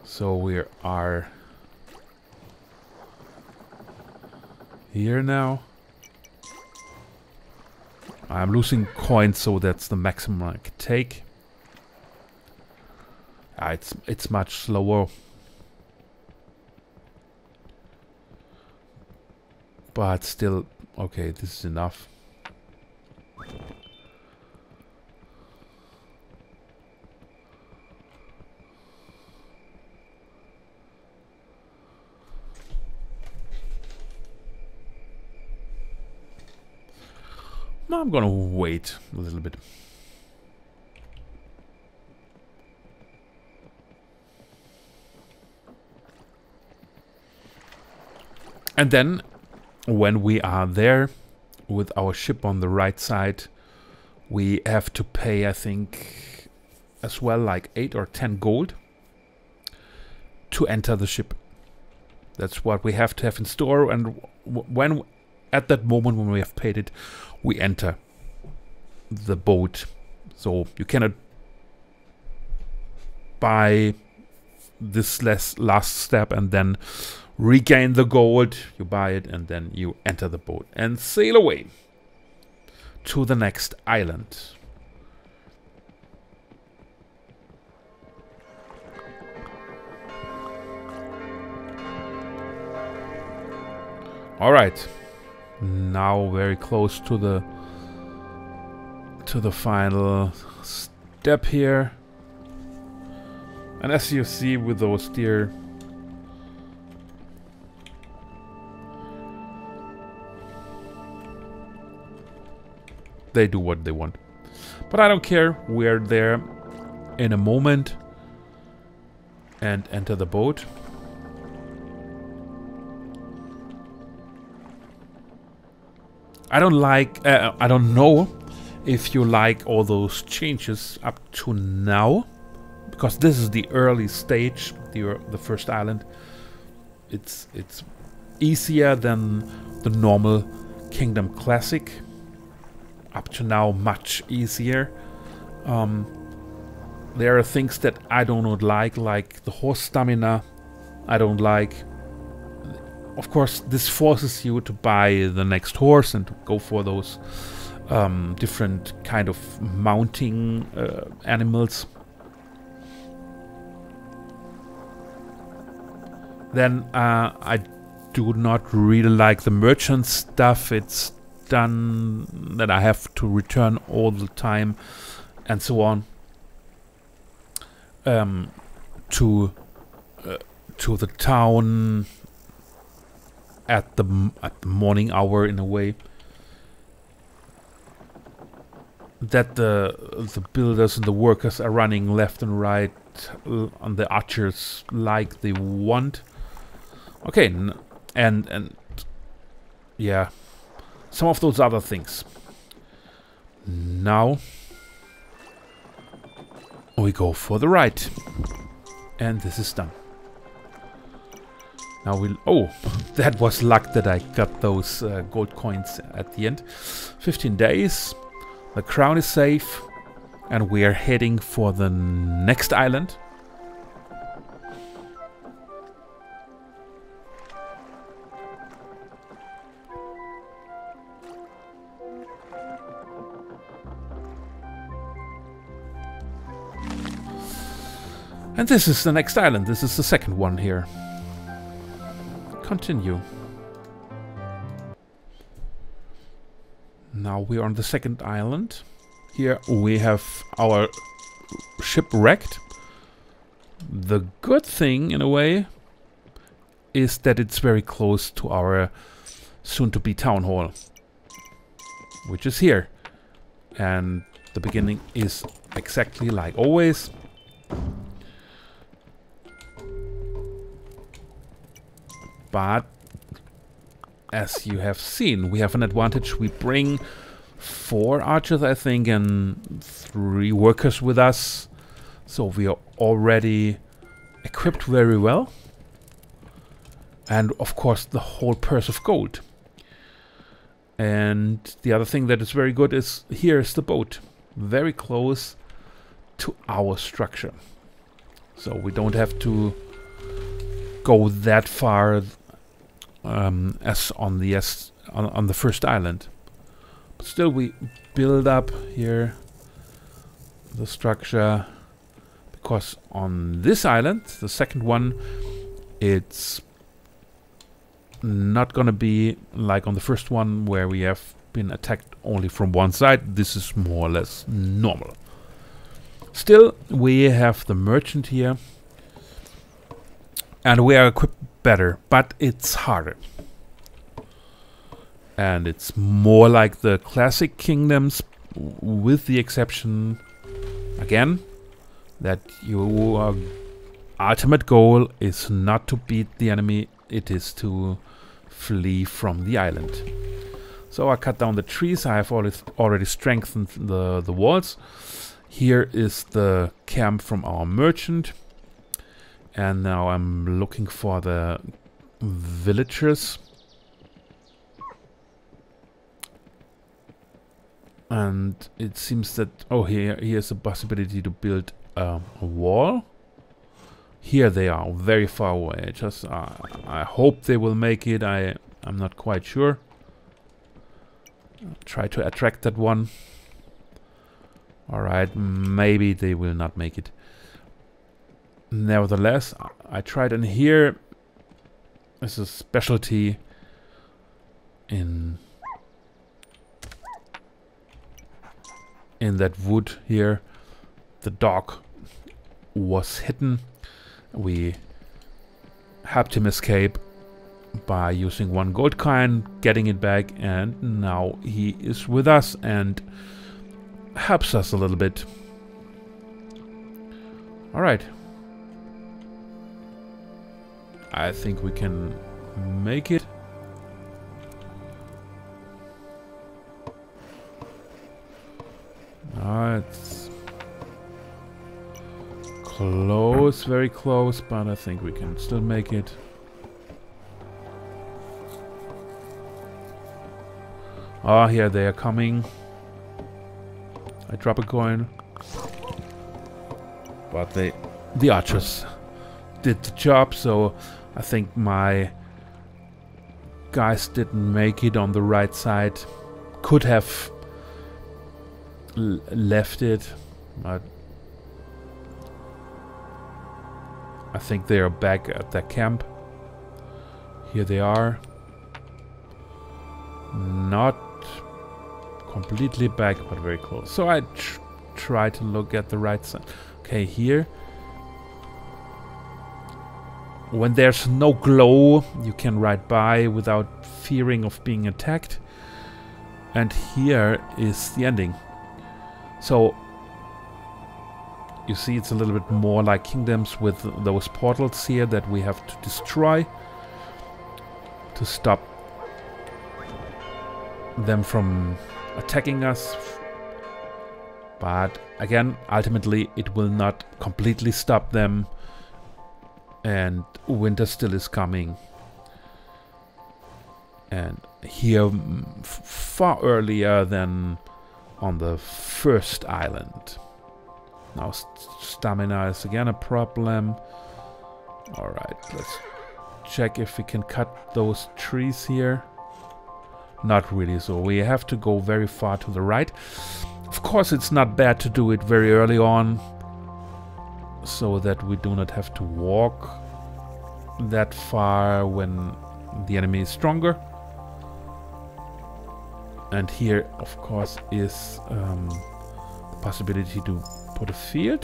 So we are here now. I'm losing coins, so that's the maximum I can take. It's much slower, but still okay. This is enough. I'm gonna wait a little bit. And then, when we are there with our ship on the right side, we have to pay, I think, as well, like 8 or 10 gold to enter the ship. That's what we have to have in store, and when at that moment when we have paid it, we enter the boat. So you cannot buy this last step and then regain the gold. You buy it and then you enter the boat and sail away to the next island. All right. Now very close to the final step here, and as you see with those deer, they do what they want, but I don't care. We're there in a moment and enter the boat. I don't know if you like all those changes up to now, because this is the early stage, the first island. It's easier than the normal Kingdom Classic. Up to now, much easier. There are things that I do not like the horse stamina. I don't like. Of course, this forces you to buy the next horse and to go for those different kind of mounting animals. Then I do not really like the merchant stuff. It's done that I have to return all the time and so on to the town at the morning hour, in a way that the builders and the workers are running left and right on the archers like they want. Okay, and yeah, some of those other things. Now we go for the right, and this is done. Now we'll... Oh, that was luck that I got those gold coins at the end. 15 days. The crown is safe. And we are heading for the next island. And this is the next island. This is the second one here. Continue. Now we're on the second island. Here we have our ship wrecked. The good thing, in a way, is that it's very close to our soon-to-be town hall, which is here. And the beginning is exactly like always. But as you have seen, we have an advantage. We bring 4 archers, I think, and 3 workers with us. So we are already equipped very well. And of course the whole purse of gold. And the other thing that is very good is here is the boat. Very close to our structure. So we don't have to go that far as on the first island. But still we build up here the structure, because on this island, the second one, it's not gonna be like on the first one where we have been attacked only from one side. This is more or less normal. Still, we have the merchant here, and we are equipped better, but it's harder. And it's more like the classic kingdoms, with the exception, again, that your ultimate goal is not to beat the enemy, it is to flee from the island. So I cut down the trees. I have already strengthened the walls. Here is the camp from our merchant. And now I'm looking for the villagers. And it seems that, oh, here's a possibility to build a wall. Here they are, very far away. Just I hope they will make it. I'm not quite sure. I'll try to attract that one. Alright, maybe they will not make it. Nevertheless, I tried, and here is a specialty in that wood here. The dog was hidden. We helped him escape by using 1 gold coin, getting it back, and now he is with us and helps us a little bit. Alright. I think we can make it. It's close, very close, but I think we can still make it. Oh, here they are coming. I drop a coin. But the archers did the job, so I think my guys didn't make it on the right side. Could have left it, but I think they are back at their camp. Here they are. Not completely back, but very close. So I try to look at the right side. Okay, here. When there's no glow, you can ride by without fearing of being attacked. And here is the ending. So you see, it's a little bit more like kingdoms with those portals here that we have to destroy to stop them from attacking us. But again, ultimately it will not completely stop them, and winter still is coming. And here far earlier than on the first island. Now stamina is again a problem. Alright, let's check if we can cut those trees here. Not really, so we have to go very far to the right. Of course, it's not bad to do it very early on, so that we do not have to walk that far when the enemy is stronger. And here, of course, is possibility to put a field.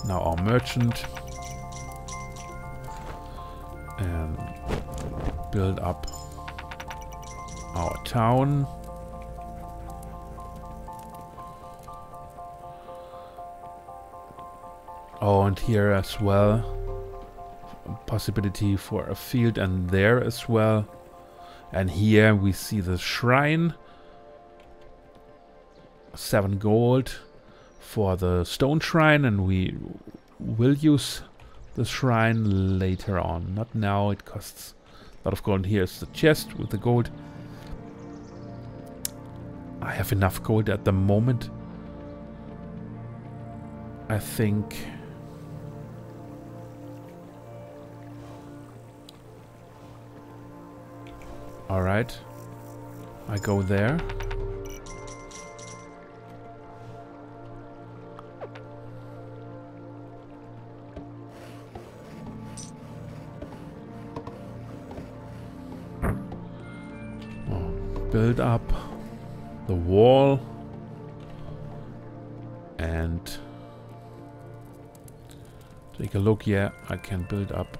Now our merchant. And build up our town. Oh, and here as well, possibility for a field, and there as well. And here we see the shrine. 7 gold for the stone shrine, and we will use the shrine later on. Not now, it costs a lot of gold. Here's the chest with the gold. I have enough gold at the moment, I think. Alright, I go there. Build up the wall and take a look. Yeah, I can build up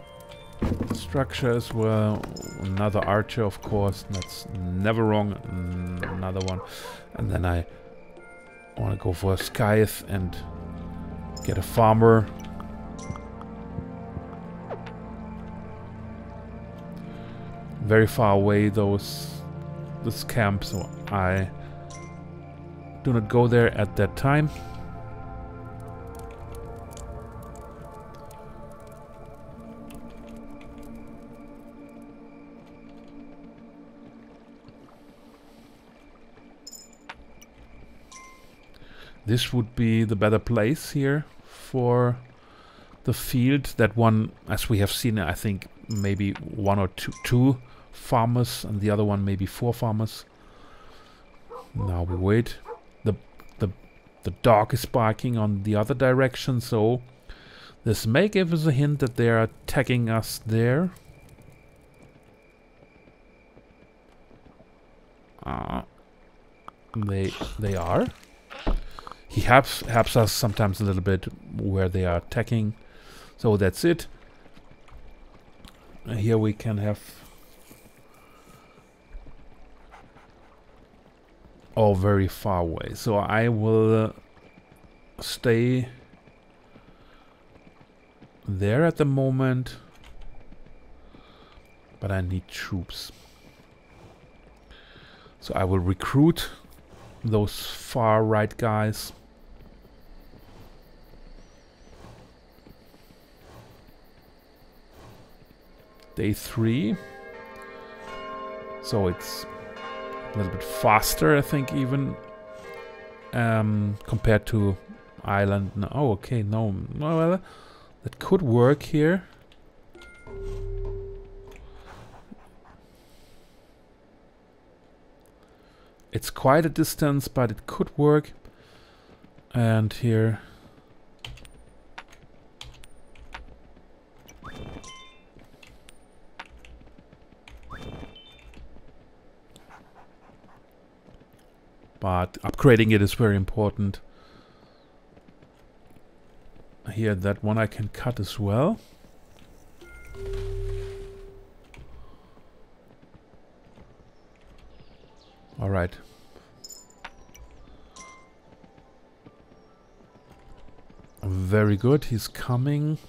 the structure as well. Another archer, of course, that's never wrong. Another one, and then I want to go for a scythe and get a farmer. Very far away this camp, so I do not go there at that time. This would be the better place here for the field. That one, as we have seen, I think maybe one or two farmers, and the other one maybe 4 farmers. Now we wait. The dog is barking on the other direction, so this may give us a hint that they are attacking us there. They are. He helps us sometimes a little bit where they are attacking. So that's it. Here we can have... Oh, very far away. So I will stay there at the moment. But I need troops. So I will recruit those far right guys. Day 3. So it's a little bit faster, I think, even compared to island. No, oh, okay, no, well, that could work here. It's quite a distance, but it could work. And here, but upgrading it is very important. Here, that one I can cut as well. All right. Very good, he's coming.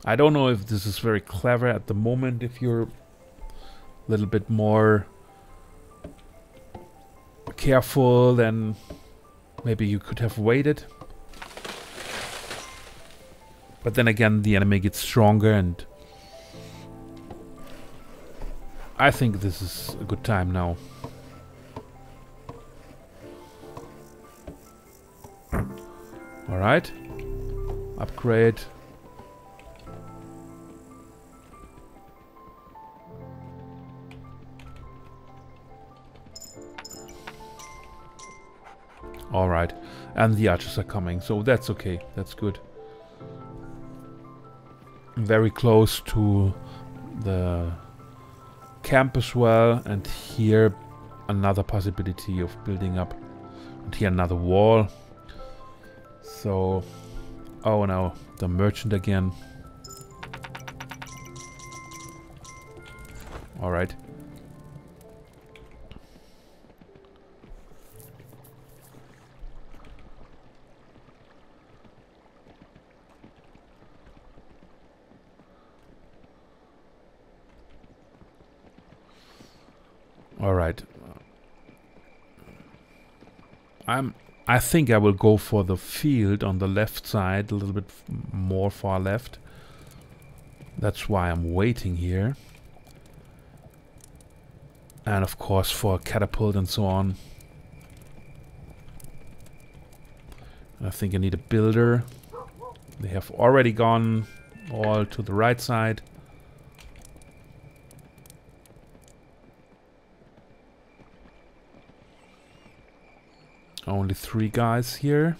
I don't know if this is very clever at the moment. If you're a little bit more careful, then maybe you could have waited. But then again, the enemy gets stronger, and I think this is a good time now. Alright. Upgrade. Alright. And the archers are coming, so that's okay. That's good. Very close to the camp as well, and here another possibility of building up. And here another wall. So, oh no, the merchant again. All right. All right. I think I will go for the field on the left side, a little bit more far left. That's why I'm waiting here. And of course for a catapult and so on. I think I need a builder. They have already gone all to the right side. Only 3 guys here.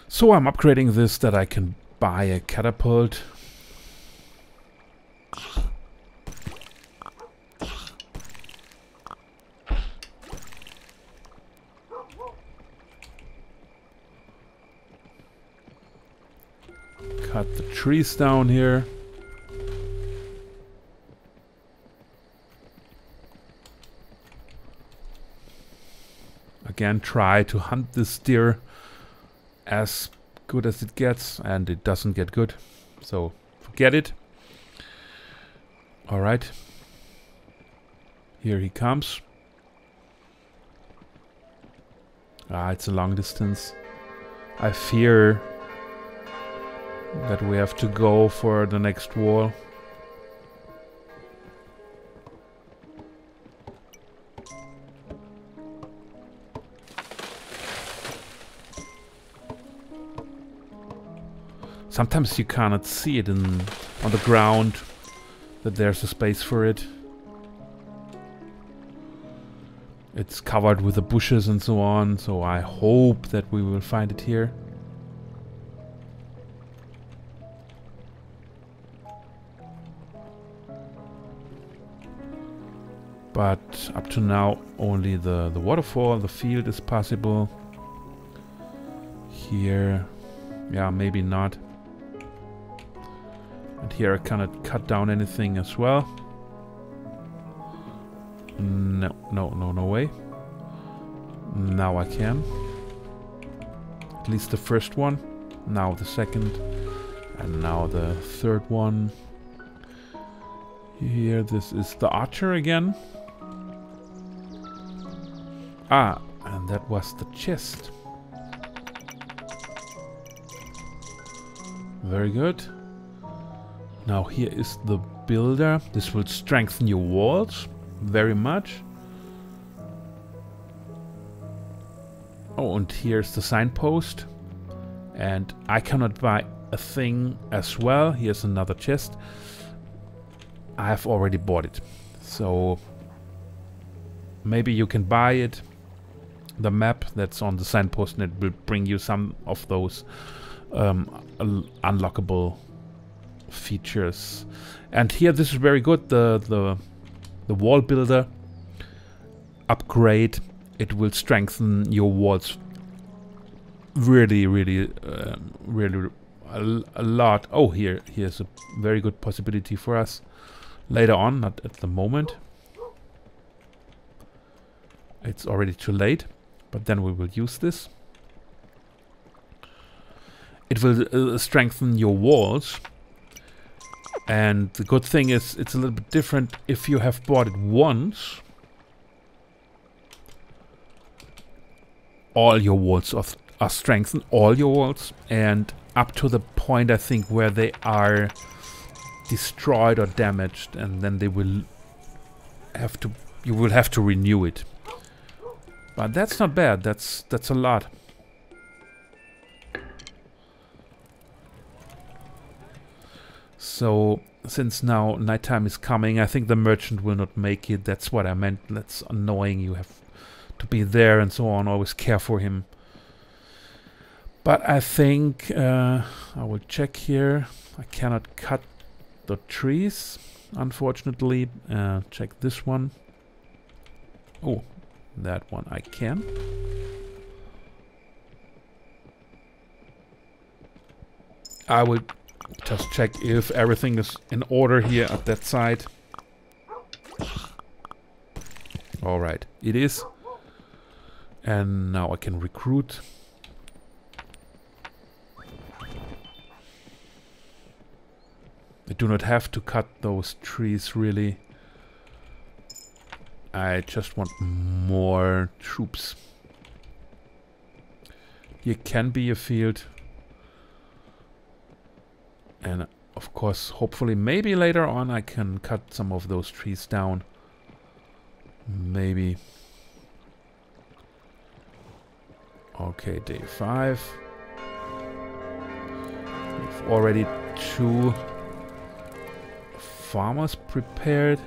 So I'm upgrading this that I can buy a catapult. Cut the trees down here. Again, try to hunt this deer as good as it gets, and it doesn't get good. So forget it. All right. Here he comes. Ah, it's a long distance. I fear that we have to go for the next wall. Sometimes you cannot see it on the ground, that there's a space for it. It's covered with the bushes and so on, so I hope that we will find it here. But up to now, only the waterfall, the field is possible. Here, yeah, maybe not. And here I cannot cut down anything as well. No way. Now I can. At least the first one. Now the second. And now the third one. Here, this is the archer again. Ah, and that was the chest. Very good. Now here is the builder. This will strengthen your walls very much. Oh, and here's the signpost. And I cannot buy a thing as well. Here's another chest. I have already bought it. So maybe you can buy it. The map that's on the signpost, and it will bring you some of those unlockable features. And here, this is very good. The wall builder upgrade. It will strengthen your walls really a lot. Oh, here's a very good possibility for us later on, not at the moment. It's already too late, but then we will use this. It will strengthen your walls. And the good thing is, it's a little bit different if you have bought it once. All your walls are strengthened, all your walls, and up to the point, I think, where they are destroyed or damaged, and then they will have to, you will have to renew it. But that's not bad. That's a lot. So since now nighttime is coming, I think the merchant will not make it. That's what I meant. That's annoying. You have to be there and so on. Always care for him. But I think I will check here. I cannot cut the trees, unfortunately. Check this one. Oh, that one I can. I will just check if everything is in order here at that side. Alright, it is. And now I can recruit. I do not have to cut those trees, really. I just want more troops. Here can be a field. And of course, hopefully, maybe later on I can cut some of those trees down. Maybe. Okay, day 5. We've already 2 farmers prepared.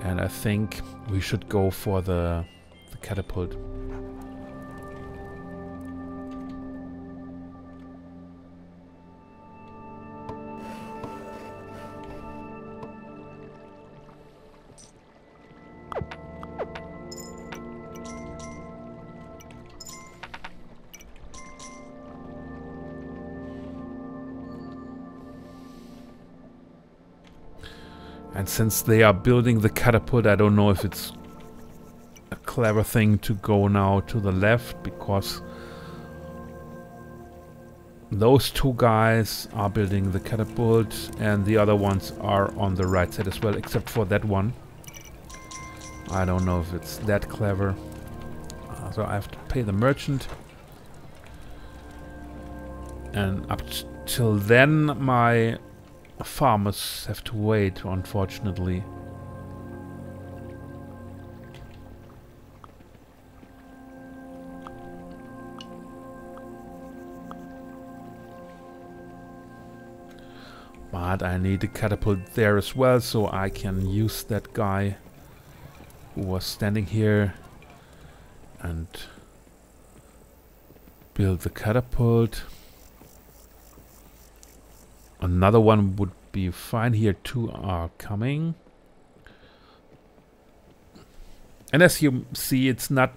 And I think we should go for the catapult. And since they are building the catapult, I don't know if it's a clever thing to go now to the left, because those 2 guys are building the catapult and the other ones are on the right side as well, except for that one. I don't know if it's that clever. So I have to pay the merchant. And up till then my farmers have to wait, unfortunately. But I need a catapult there as well, so I can use that guy who was standing here and build the catapult. Another one would be fine. Here 2 are coming. And as you see, I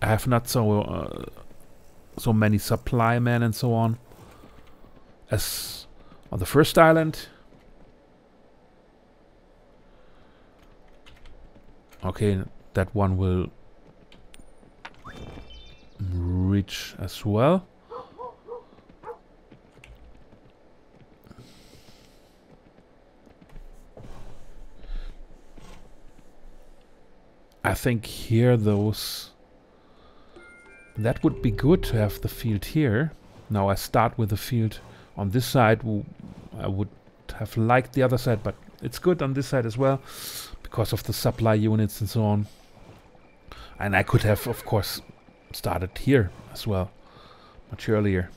have not so many supply men and so on as on the first island. Okay, that one will reach as well. I think here that would be good to have the field here. Now I start with the field on this side. I would have liked the other side, but it's good on this side as well because of the supply units and so on. And I could have, of course, started here as well, much earlier.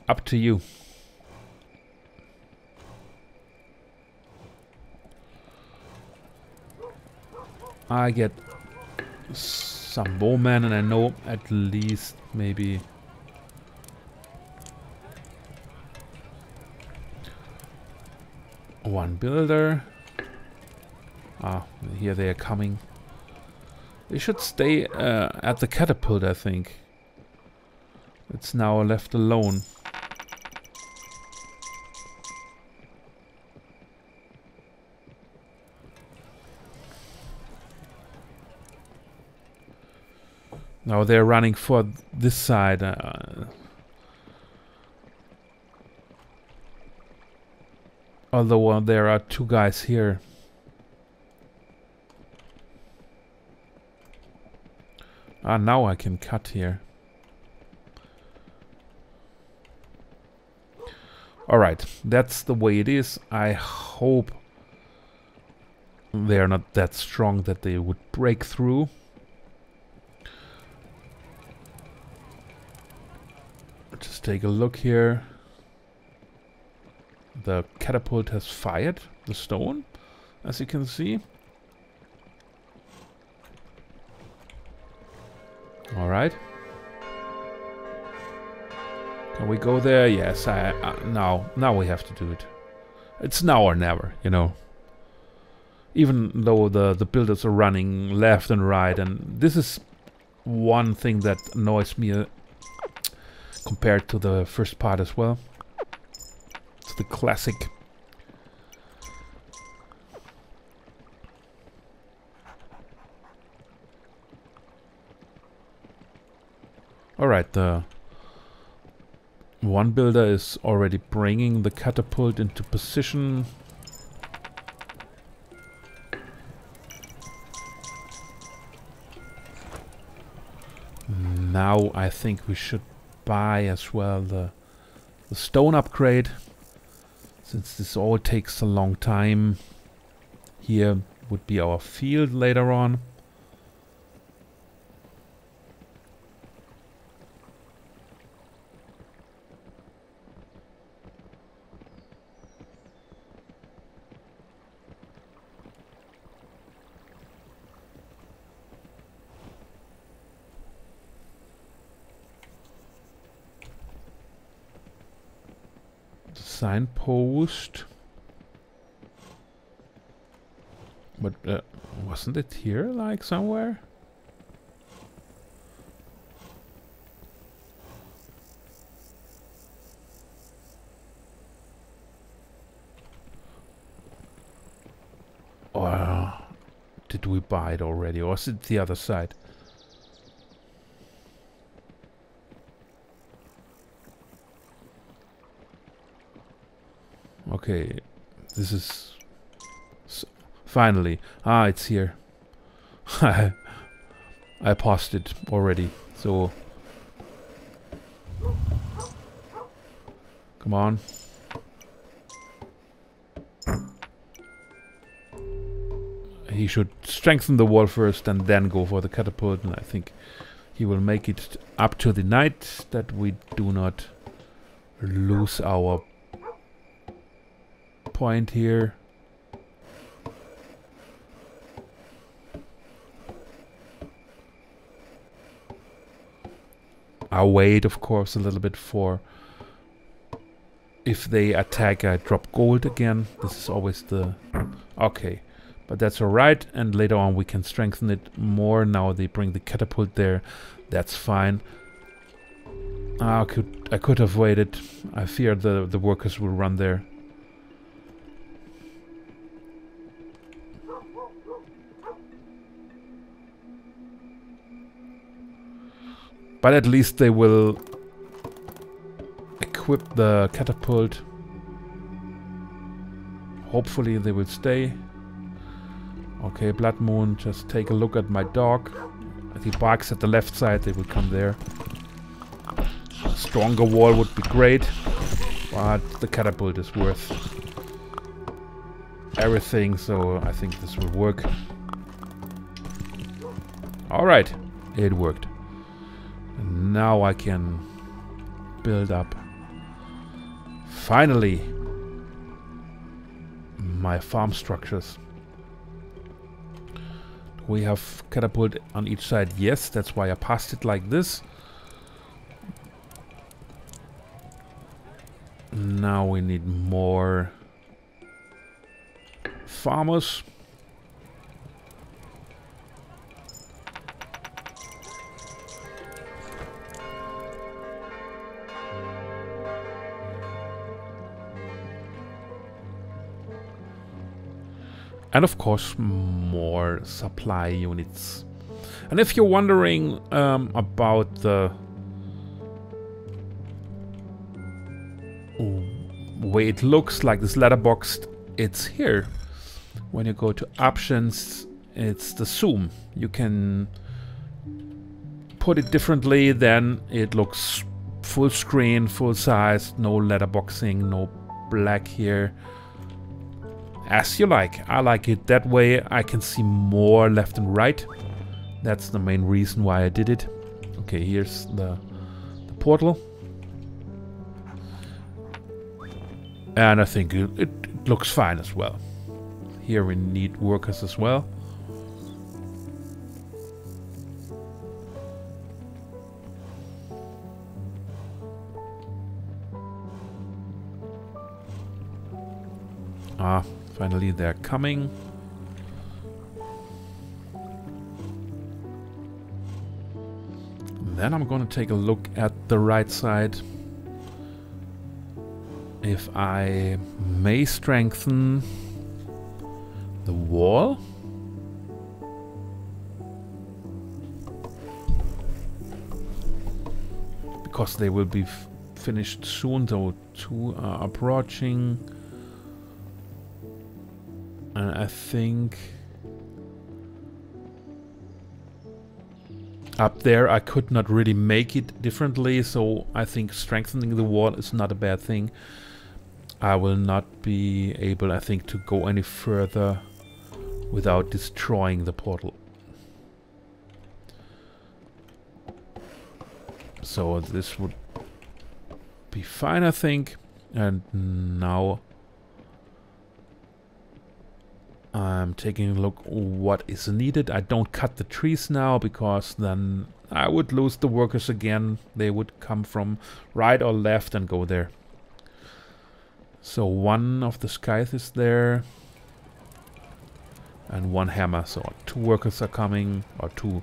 Up to you. I get some bowmen, and I know at least maybe one builder. Ah, here they are coming. They should stay at the catapult, I think. It's now left alone. Now they're running for this side. Although there are 2 guys here. Ah, now I can cut here. Alright, that's the way it is. I hope they're not that strong that they would break through. Just take a look here. the catapult has fired the stone, as you can see. Alright. Can we go there? Yes, now we have to do it. It's now or never, you know. Even though the builders are running left and right, and this is one thing that annoys me compared to the first part as well. It's the classic. Alright, the one builder is already bringing the catapult into position. Now I think we should buy as well the stone upgrade, since this all takes a long time. Here would be our field later on. Signpost, but wasn't it here, like somewhere? Or did we buy it already, or is it the other side? Okay, this is finally. It's here. I paused it already, so come on. He should strengthen the wall first and then go for the catapult, and I think he will make it up to the night, that we do not lose our point here. I'll wait, of course, a little bit for if they attack, I drop gold again. This is always the... Okay, but that's alright, and later on we can strengthen it more. Now they bring the catapult there. That's fine. I could have waited. I fear the workers will run there. But at least they will equip the catapult. Hopefully they will stay. Okay, Blood Moon, just take a look at my dog. If he barks at the left side, they will come there. A stronger wall would be great, but the catapult is worth everything, so I think this will work. Alright, it worked. And now I can build up, finally, my farm structures. We have catapult on each side, yes, that's why I passed it like this. Now we need more farmers. And of course, more supply units. And if you're wondering about the way it looks like this letterboxed, it's here. When you go to options, it's the zoom. You can put it differently, then it looks full screen, full size, no letterboxing, no black here. As you like. I like it that way. I can see more left and right. That's the main reason why I did it. Okay, here's the portal. And I think it looks fine as well. Here we need workers as well. Ah, finally they're coming. Then I'm gonna take a look at the right side. If I may strengthen the wall. Because they will be finished soon, though two are approaching. And I think up there I could not really make it differently, so I think strengthening the wall is not a bad thing. I will not be able, I think, to go any further without destroying the portal. So this would be fine, I think. And now I'm taking a look what is needed. I don't cut the trees now because then I would lose the workers again. They would come from right or left and go there. So one of the scythes is there. And one hammer. So two workers are coming. Or two.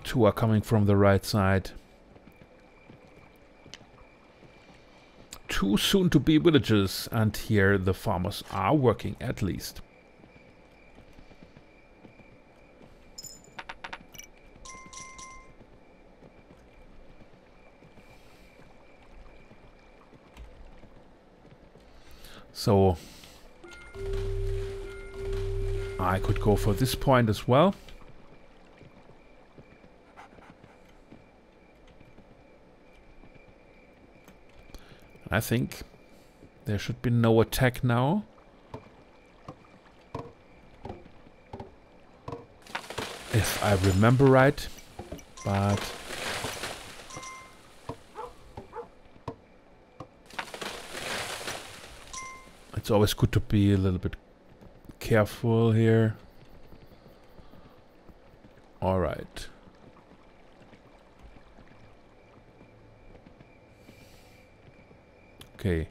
Two are coming from the right side. Two soon-to-be villages. And here the farmers are working at least. So I could go for this point as well. I think there should be no attack now. If I remember right. But it's always good to be a little bit careful here. All right. Okay.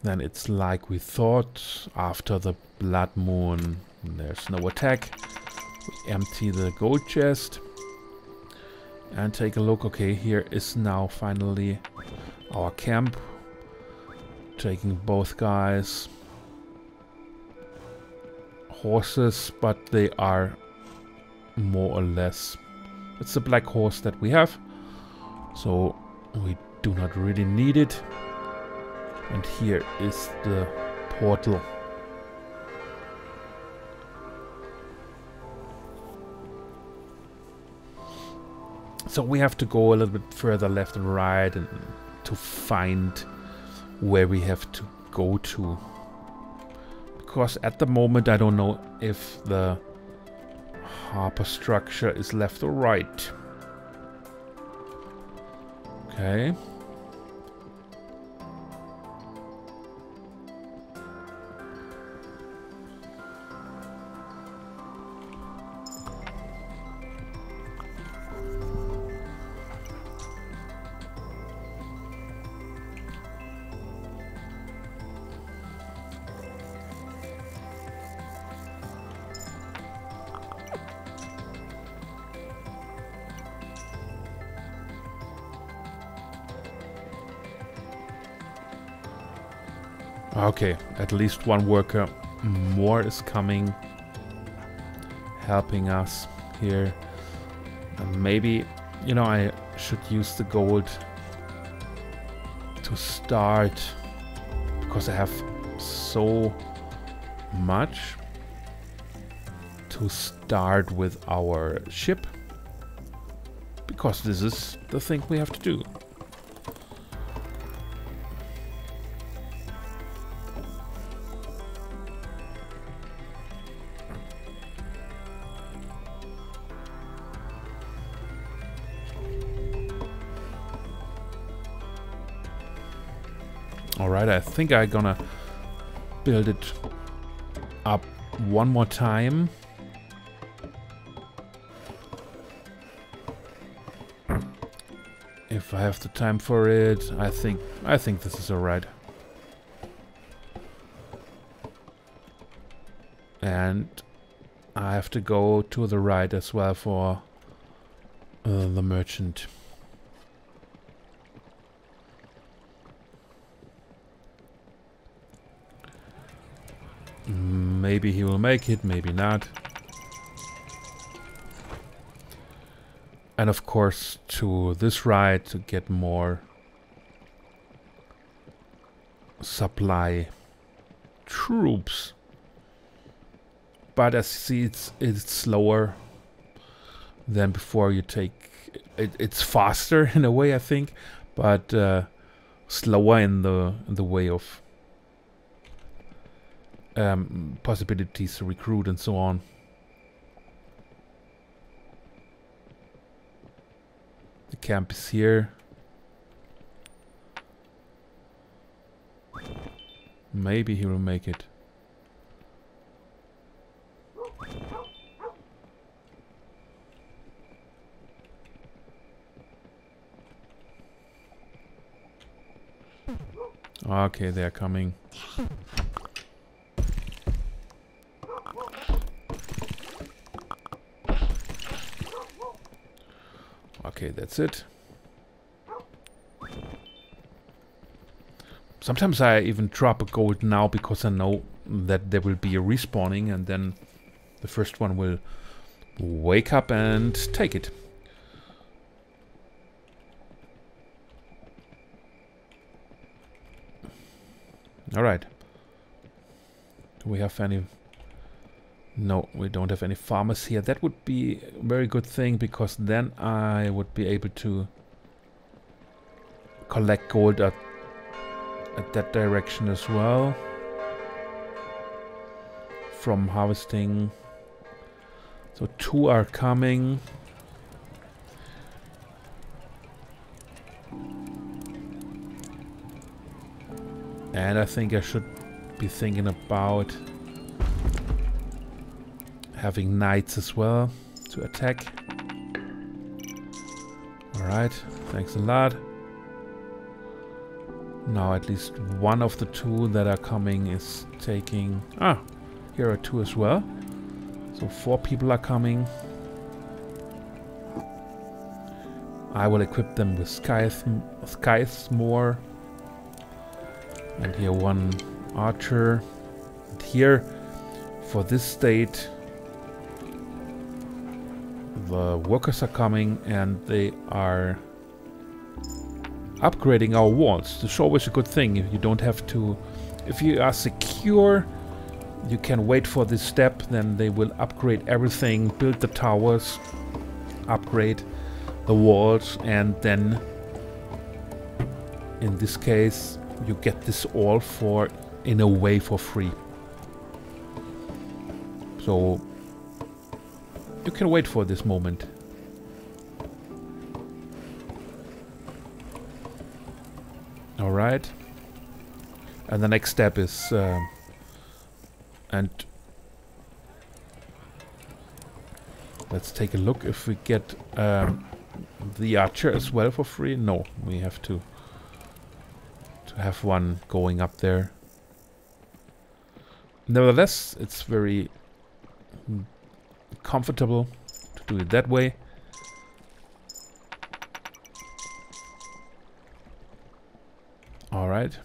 Then it's like we thought. After the blood moon, there's no attack. We empty the gold chest. And take a look. Okay, here is now finally our camp. Taking both guys. Horses, but they are more or less... It's the black horse that we have. So we do not really need it. And here is the portal. So we have to go a little bit further left and right and to find where we have to go to. Because at the moment I don't know if the harbor structure is left or right. Okay. Okay, at least one worker more is coming, helping us here. And maybe, you know, I should use the gold to start, because I have so much to start with our ship, because this is the thing we have to do. Alright, I think I'm gonna build it up one more time. If I have the time for it, I think this is alright. And I have to go to the right as well for the merchant. Maybe he will make it, maybe not. And of course to this right to get more supply troops. But as you see, it's slower than before. You take it's faster in a way, I think, but slower in the way of possibilities to recruit and so on. The camp is here. Maybe he will make it. Okay, they're coming. Okay, that's it. Sometimes I even drop a gold now because I know that there will be a respawning and then the first one will wake up and take it. Alright. Do we have any... No, we don't have any farmers here. That would be a very good thing because then I would be able to collect gold at that direction as well. From harvesting. So 2 are coming. And I think I should be thinking about having knights as well to attack. Alright, thanks a lot. Now at least one of the 2 that are coming is taking... Ah, here are 2 as well. So 4 people are coming. I will equip them with scythes more. And here 1 archer. And here, for this state, the workers are coming and they are upgrading our walls. It's always a good thing. If you don't have to... If you are secure, you can wait for this step. Then they will upgrade everything, build the towers, upgrade the walls, and then in this case you get this all for, in a way, for free. So you can wait for this moment. Alright. And the next step is and let's take a look if we get the archer as well for free. No, we have to have one going up there. Nevertheless, it's very comfortable to do it that way. All right.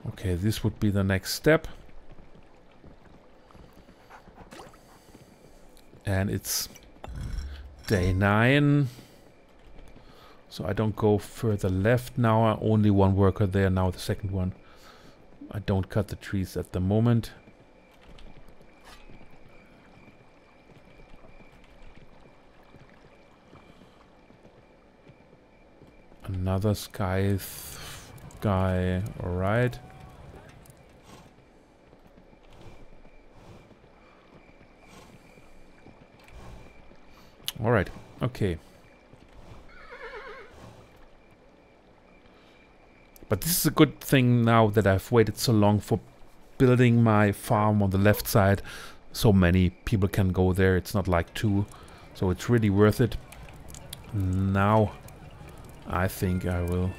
Okay, this would be the next step. And it's day 9. So I don't go further left now. Only 1 worker there, now the second one. I don't cut the trees at the moment. Another scythe guy, alright. Alright, okay. But this is a good thing now that I've waited so long for building my farm on the left side. So many people can go there. It's not like 2. So it's really worth it. Now I think I will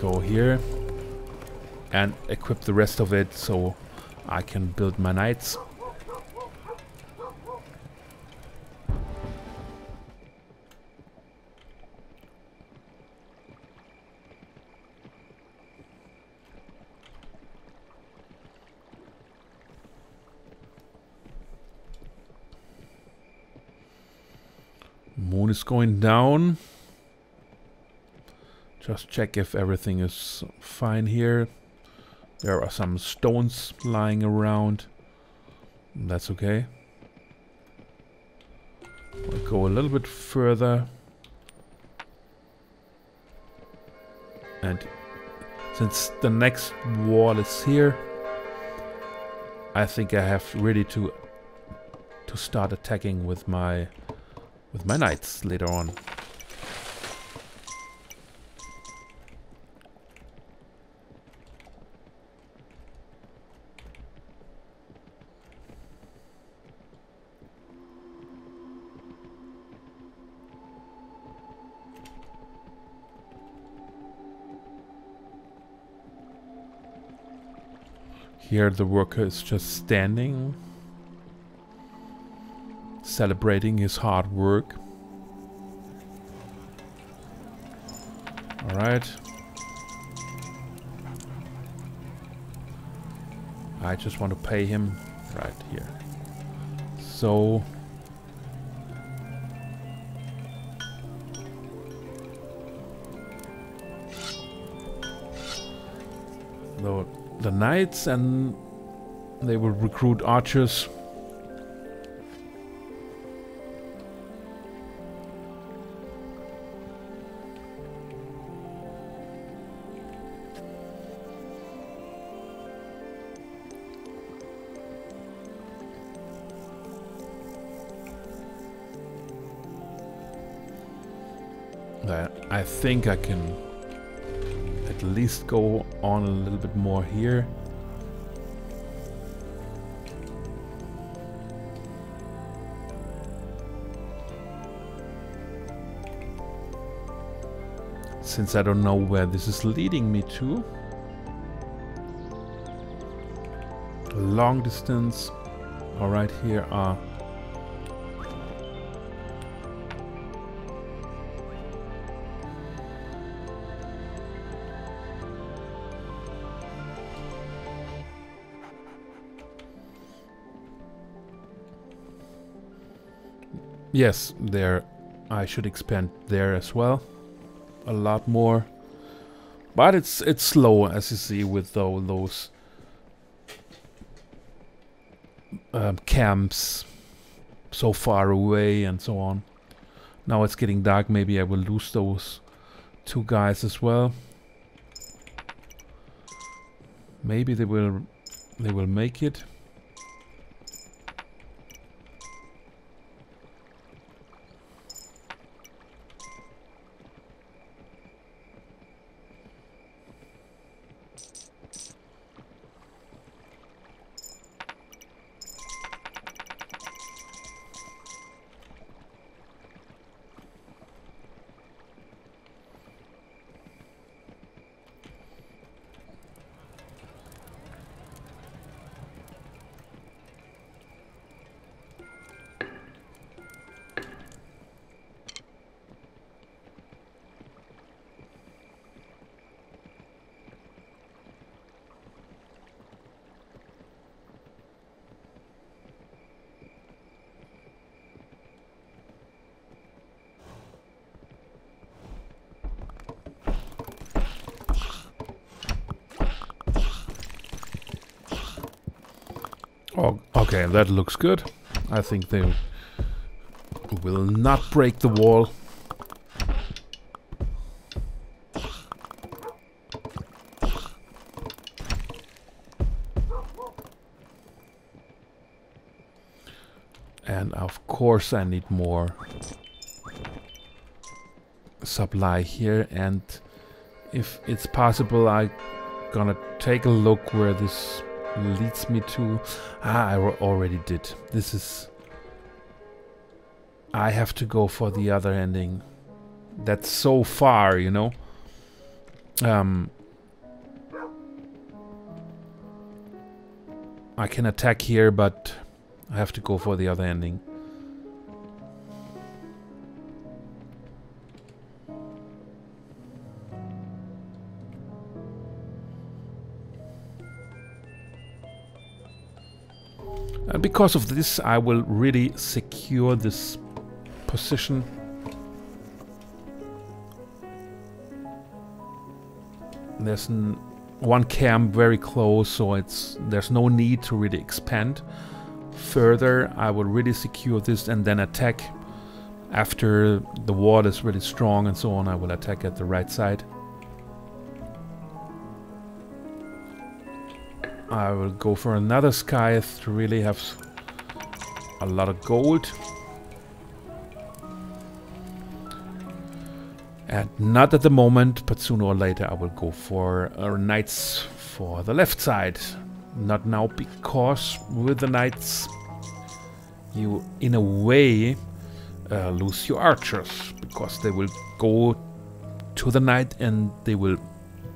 go here and equip the rest of it so I can build my knights. Moon is going down. Just check if everything is fine here. There are some stones lying around. That's okay. We'll go a little bit further. And since the next wall is here, I think I have really to start attacking with my knights later on. Here the worker is just standing, celebrating his hard work. Alright. I just want to pay him right here. So the knights, and they will recruit archers. I think I can at least go on a little bit more here. Since I don't know where this is leading me to. Long distance. Alright, here are yes, there. I should expand there as well. A lot more. But it's slow, as you see, with all those camps so far away and so on. Now it's getting dark. Maybe I will lose those 2 guys as well. Maybe they will make it. Oh, okay, that looks good. I think they will not break the wall. And of course I need more supply here, and if it's possible I'm gonna take a look where this leads me to. I already did. This is... I have to go for the other ending. That's so far, you know. I can attack here, but I have to go for the other ending. And because of this, I will really secure this position. There's one camp very close, so there's no need to really expand further. I will really secure this and then attack after the wall is really strong and so on. I will attack at the right side. I will go for another scythe to really have a lot of gold. And not at the moment, but sooner or later I will go for knights for the left side. Not now, because with the knights you in a way lose your archers, because they will go to the knight and they will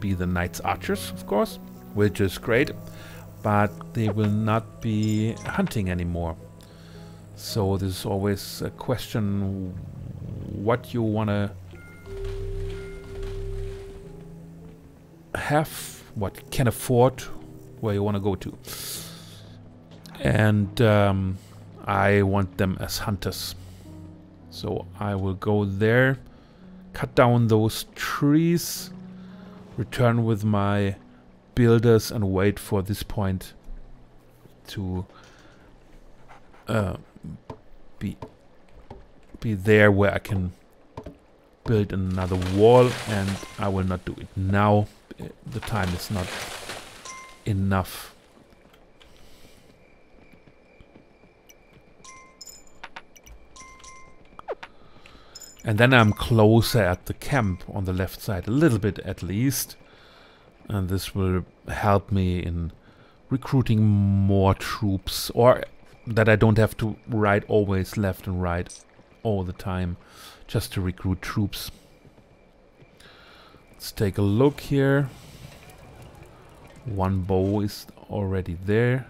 be the knight's archers, of course, which is great, but they will not be hunting anymore. So this is always a question what you want to have, what can afford, where you want to go to. And I want them as hunters. So I will go there, cut down those trees, return with my builders and wait for this point to be there where I can build another wall, and I will not do it now. The time is not enough. And then I'm closer at the camp on the left side, a little bit at least. And this will help me in recruiting more troops, or that I don't have to ride always left and right all the time just to recruit troops. Let's take a look here. One bow is already there.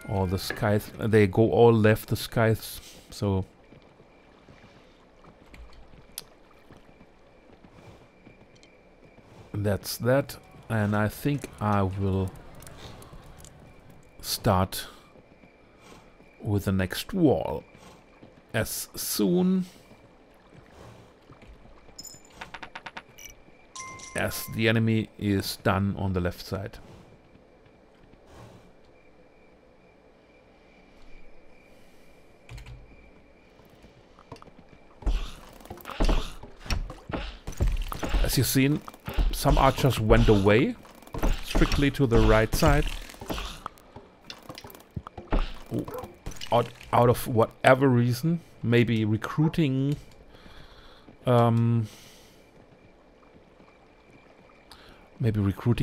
All the scythes, they go all left, the scythes, so that's that. And I think I will start with the next wall as soon as the enemy is done on the left side. As you've seen, some archers went away strictly to the right side. Out of whatever reason, maybe recruiting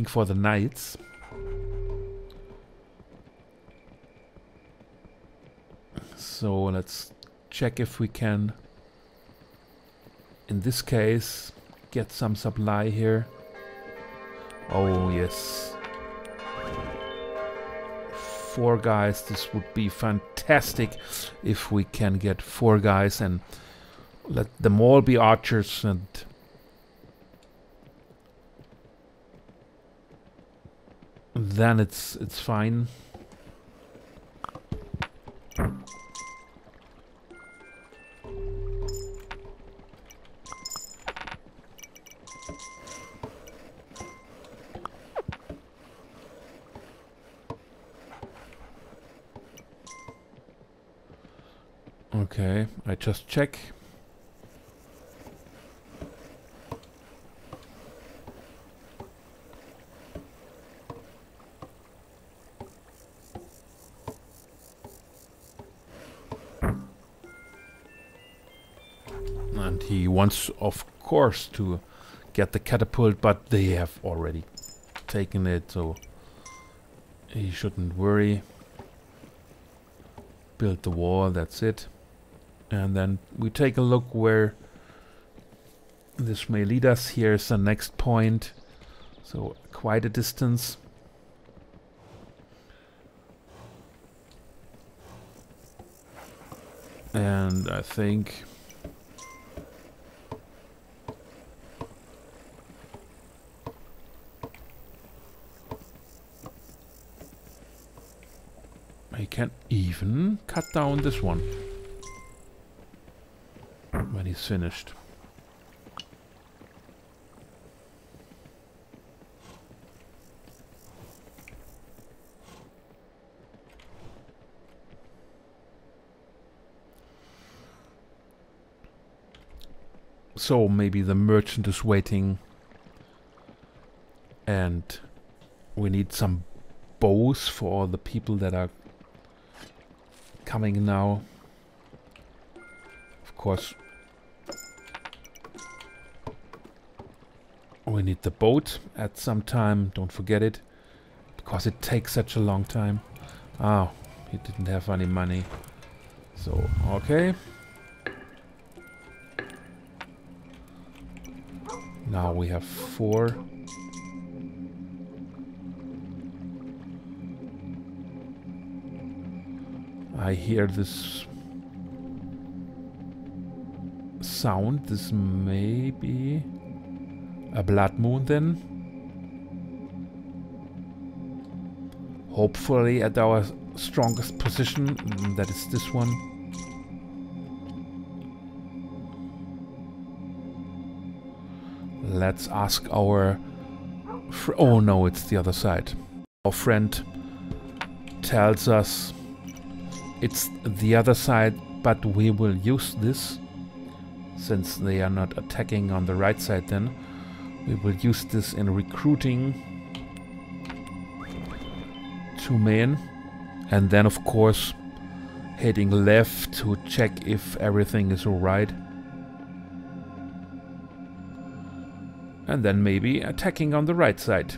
for the knights. So let's check if we can, in this case, get some supply here. Oh yes, 4 guys. This would be fantastic if we can get 4 guys and let them all be archers, and then it's fine. Okay, I just check. he wants, of course, to get the catapult, but they have already taken it, so he shouldn't worry. Build the wall, that's it. And then we take a look where this may lead us. Here's the next point, so quite a distance. And I think I can even cut down this one when he's finished. So maybe the merchant is waiting and we need some bows for all the people that are coming now. Of course, we need the boat at some time, don't forget it, because it takes such a long time. Ah, he didn't have any money. So, okay. Now we have 4. I hear this sound. This may be a blood moon then. Hopefully at our strongest position. That is this one. Let's ask our... oh no, it's the other side. Our friend tells us it's the other side, but we will use this. Since they are not attacking on the right side then. We will use this in recruiting 2 men. And then of course heading left to check if everything is alright. And then maybe attacking on the right side.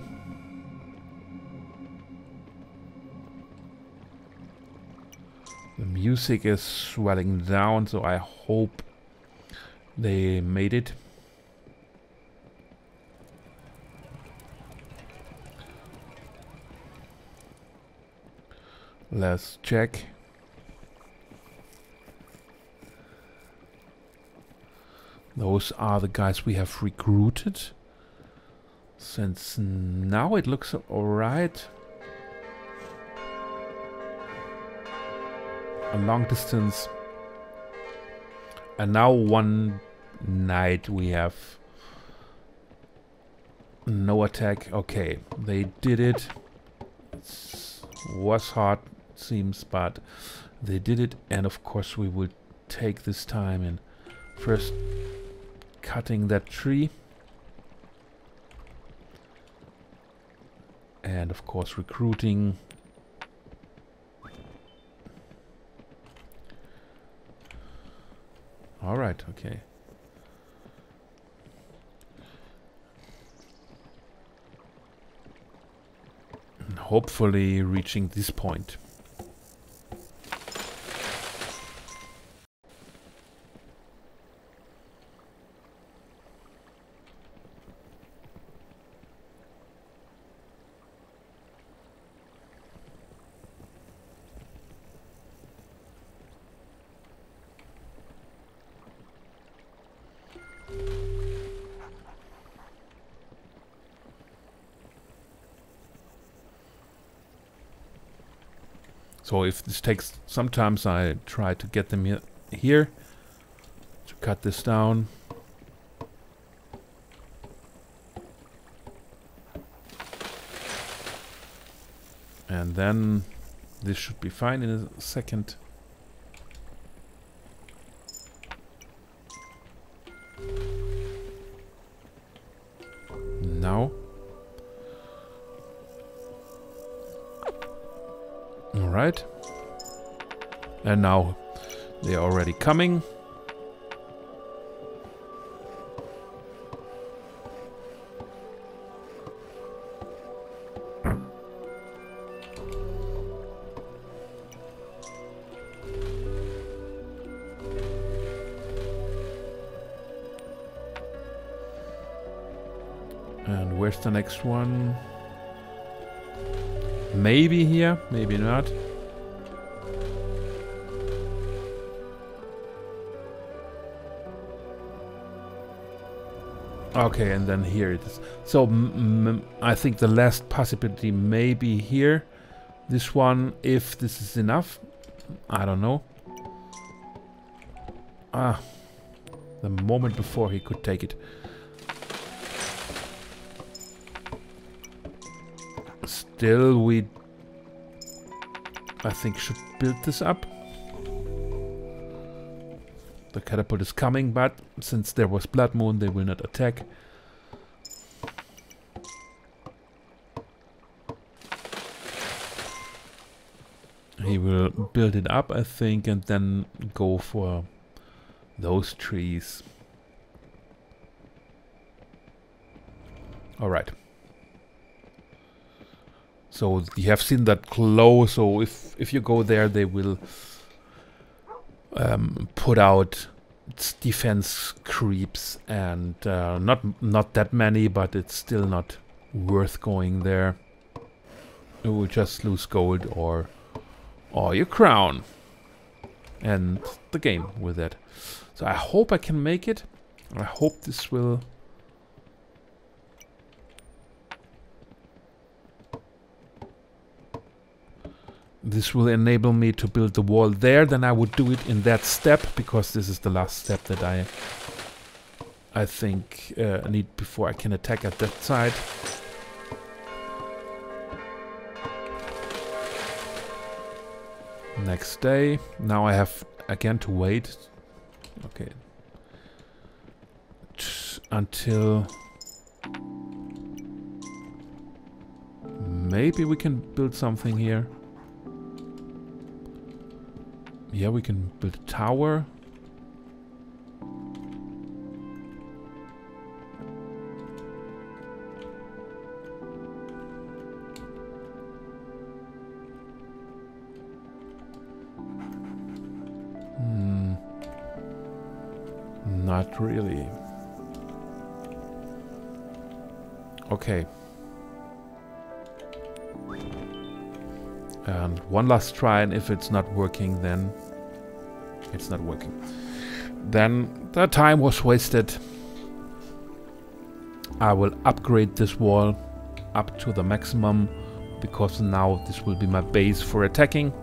The music is swelling down, so I hope they made it. Let's check. Those are the guys we have recruited. Since now it looks alright. A long distance. And now one night we have no attack. Okay, they did it. It was hard, it seems, but they did it. And of course we will take this time and first cutting that tree. And of course recruiting. Alright, okay. And hopefully reaching this point. So if this takes, sometimes I try to get them here to cut this down. And then this should be fine in a second. Now. Alright. And now they are already coming. Where's the next one? Maybe here, maybe not. Okay, and then here it is. So I think the last possibility may be here. This one, if this is enough. I don't know. Ah, the moment before he could take it. Still, we, I think, should build this up. The catapult is coming, but since there was blood moon, they will not attack. He will build it up, I think, and then go for those trees. All right. So you have seen that glow. So if you go there, they will put out its defense creeps, and not that many, but it's still not worth going there. You will just lose gold or your crown and the game with that. So I hope I can make it. I hope this will enable me to build the wall there. Then I would do it in that step, because this is the last step that I think need before I can attack at that side. Next day. Now I have again to wait. Okay. Until maybe we can build something here. Yeah, we can build a tower. Not really. Okay. And one last try, and if it's not working, then it's not working. Then the time was wasted. I will upgrade this wall up to the maximum, because now this will be my base for attacking.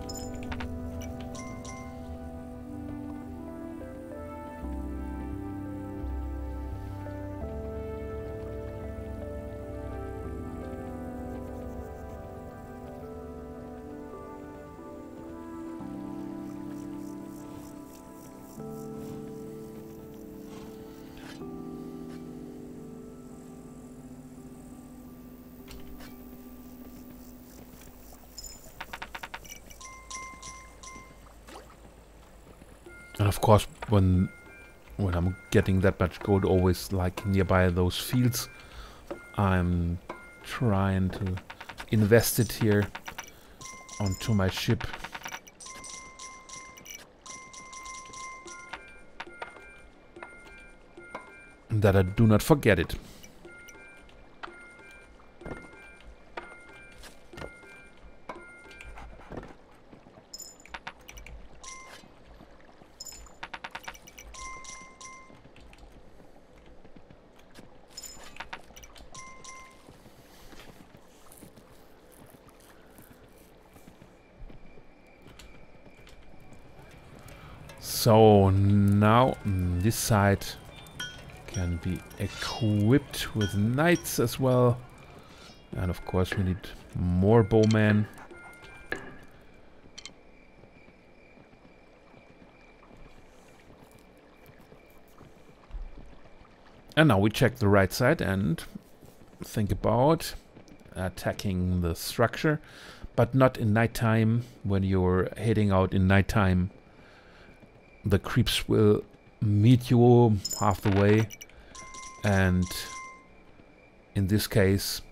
And of course, when I'm getting that much gold, always like nearby those fields, I'm trying to invest it here onto my ship. That I do not forget it. So now this side can be equipped with knights as well. And of course we need more bowmen. And now we check the right side and think about attacking the structure, but not in nighttime. When you're heading out in nighttime, the creeps will meet you half the way, and in this case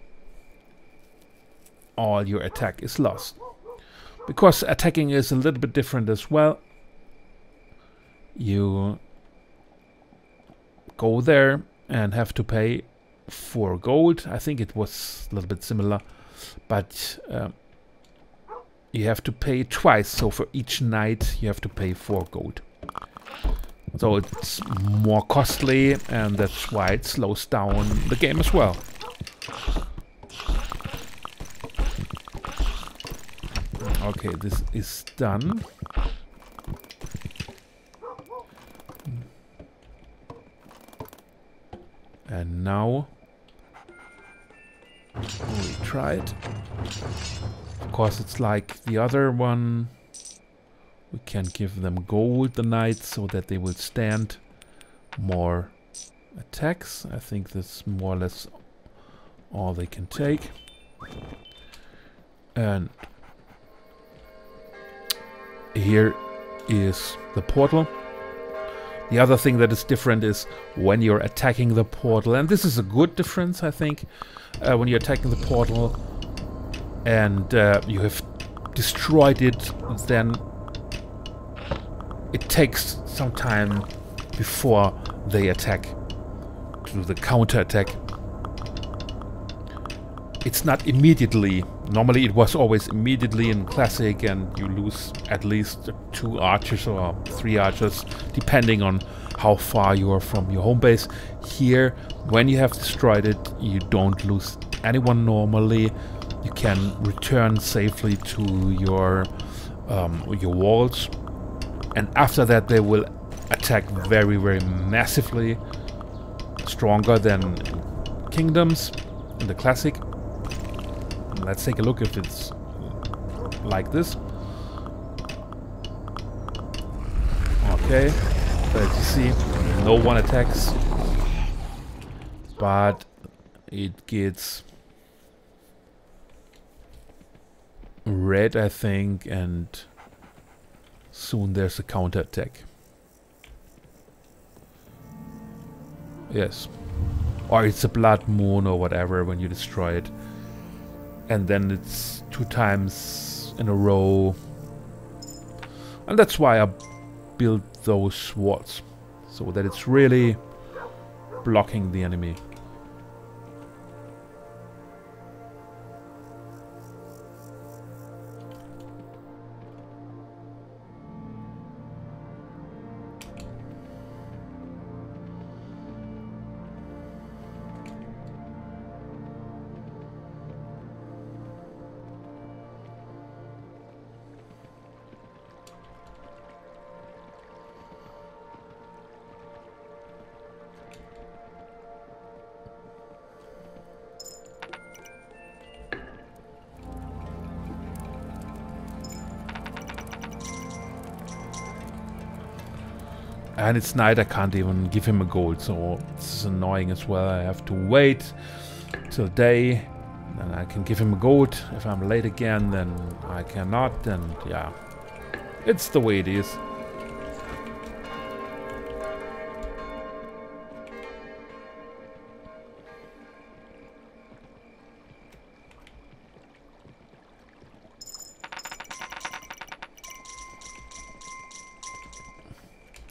all your attack is lost. Because attacking is a little bit different as well. You go there and have to pay 4 gold. I think it was a little bit similar, but you have to pay twice. So for each knight you have to pay 4 gold. So it's more costly, and that's why it slows down the game as well. Okay, this is done. And now we try it. Of course, it's like the other one. We can give them gold, the knights, so that they will stand more attacks. I think that's more or less all they can take. And here is the portal. The other thing that is different is when you're attacking the portal, and this is a good difference, I think, when you're attacking the portal and you have destroyed it, then it takes some time before they attack, to do the counter attack. It's not immediately. Normally it was always immediately in Classic, and you lose at least 2 archers or 3 archers, depending on how far you are from your home base. Here, when you have destroyed it, you don't lose anyone normally. You can return safely to your walls, and after that they will attack very, very massively, stronger than Kingdoms in the Classic. Let's take a look if it's like this. Okay, but as you see, no one attacks, but it gets red, I think, and soon there's a counter attack. Yes, or it's a blood moon or whatever when you destroy it. And then it's 2 times in a row. And that's why I built those walls, so that it's really blocking the enemy. And it's night, I can't even give him a gold, so it's annoying as well. I have to wait till day, then I can give him a gold. If I'm late again, then I cannot, and yeah, it's the way it is.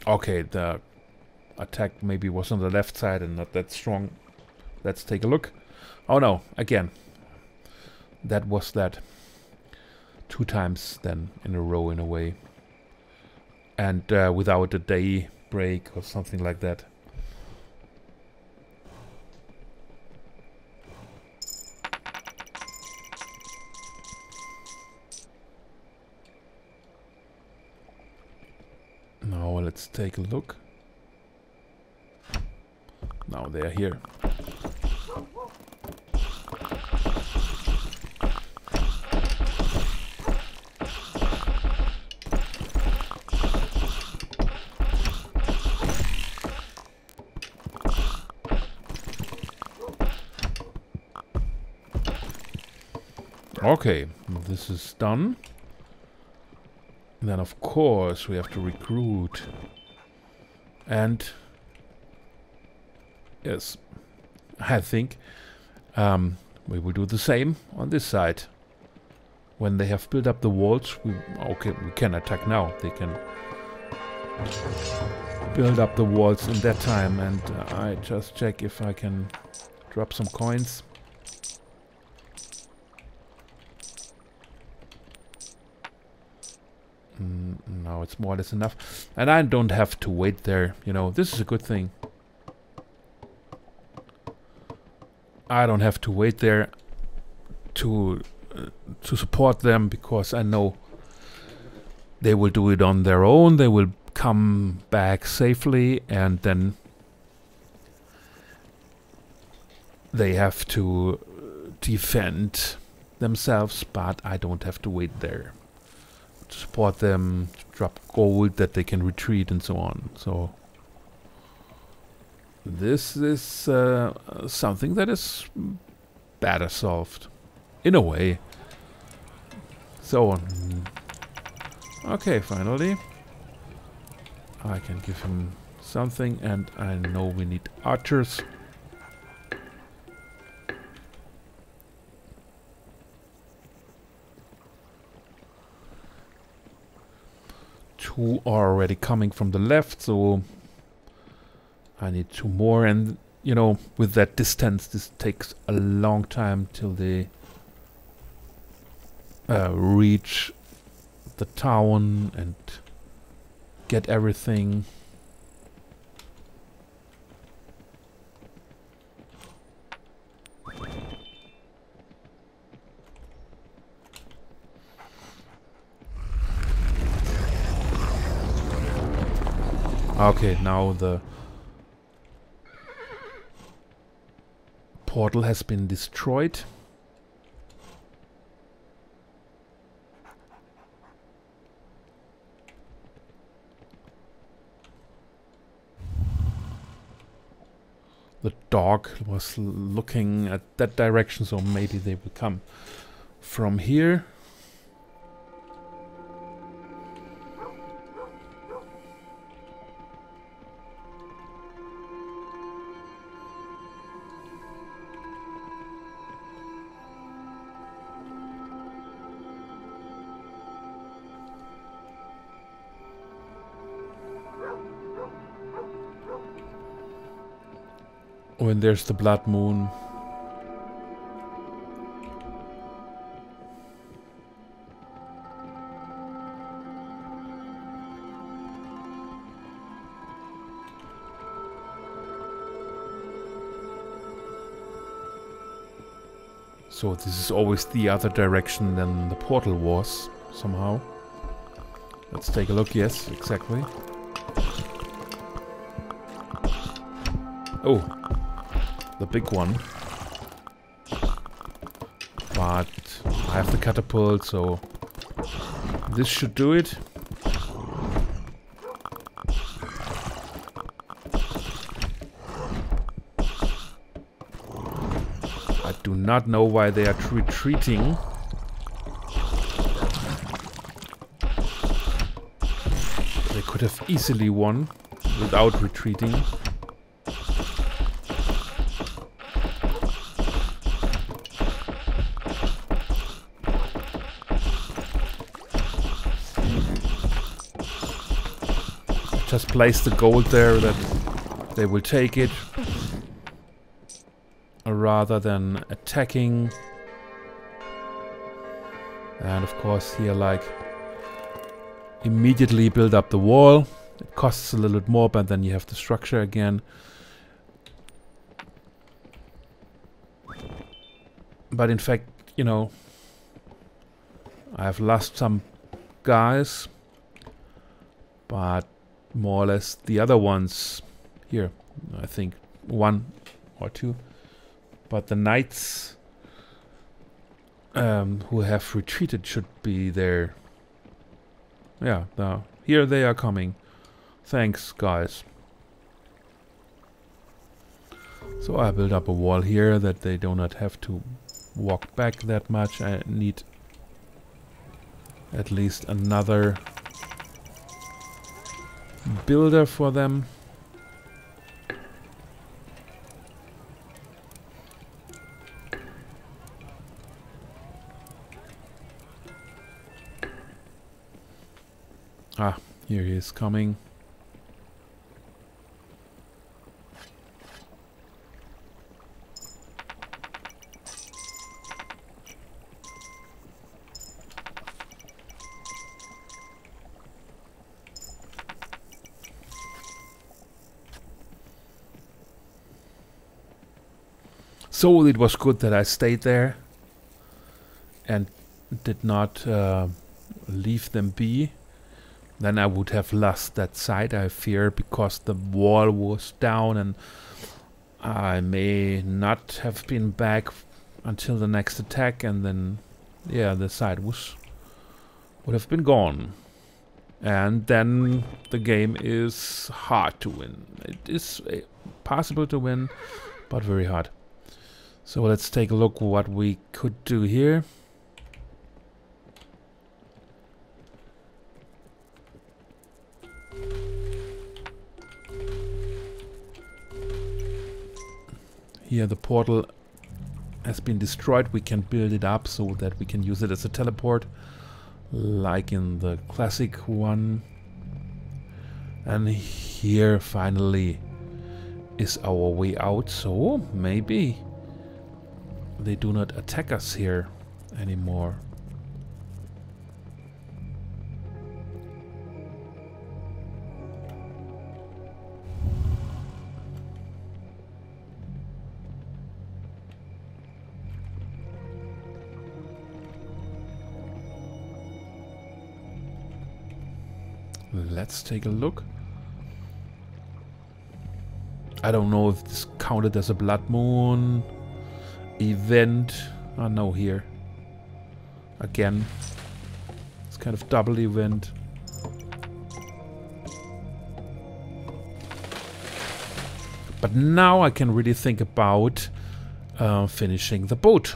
Okay, the attack maybe was on the left side and not that strong. Let's take a look. Oh no, again. That was that. 2 times then in a row in a way. And without a day break or something like that. Now let's take a look. Now they're here. Okay, this is done. And then of course we have to recruit. And yes, I think we will do the same on this side. When they have built up the walls, we can attack now. They can build up the walls in that time, and I just check if I can Drop some coins. Now it's more or less enough. And I don't have to wait there. You know, this is a good thing. I don't have to wait there to support them, because I know they will do it on their own. They will come back safely, and then they have to defend themselves, but I don't have to wait there to support them, to drop gold that they can retreat and so on. So this is something that is better solved in a way. So okay, finally I can give him something, and I know we need archers. Two are already coming from the left, so I need two more. And you know, with that distance, this takes a long time till they reach the town and get everything. Okay, now the portal has been destroyed. The dog was looking at that direction, so maybe they will come from here. When there's the blood moon. So this is always the other direction than the portal was, somehow. Let's take a look. Yes, exactly. Oh, the big one. But I have the catapult, so this should do it. I do not know why they are retreating. They could have easily won without retreating. Just place the gold there that they will take it, rather than attacking. And of course here, like, immediately build up the wall. It costs a little bit more, but then you have the structure again. But in fact, you know, I have lost some guys, but more or less the other ones here, I think one or two, but the knights who have retreated should be there. Yeah, now here they are coming. Thanks, guys. So I build up a wall here that they do not have to walk back that much. I need at least another builder for them. Ah, here he is coming. So it was good that I stayed there and did not leave them be. Then I would have lost that side, I fear, because the wall was down and I may not have been back until the next attack, and then, yeah, the side would have been gone. And then the game is hard to win. It is possible to win, but very hard. So let's take a look what we could do here. Here the portal has been destroyed. We can build it up so that we can use it as a teleport, like in the classic one. And here finally is our way out, so maybe they do not attack us here anymore. Let's take a look. I don't know if this counted as a blood moon event. Oh no, here again it's kind of double event. But now I can really think about finishing the boat,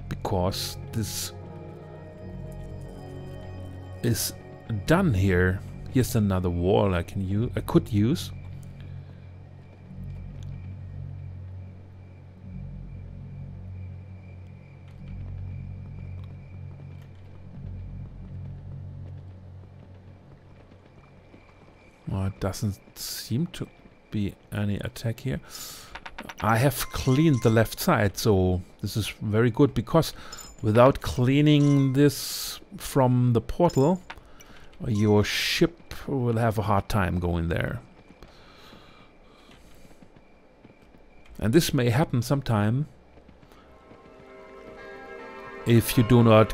because this is done here. Here's another wall I could use. Oh, it doesn't seem to be any attack here. I have cleaned the left side, so this is very good, because without cleaning this from the portal, your ship will have a hard time going there. And this may happen sometime if you do not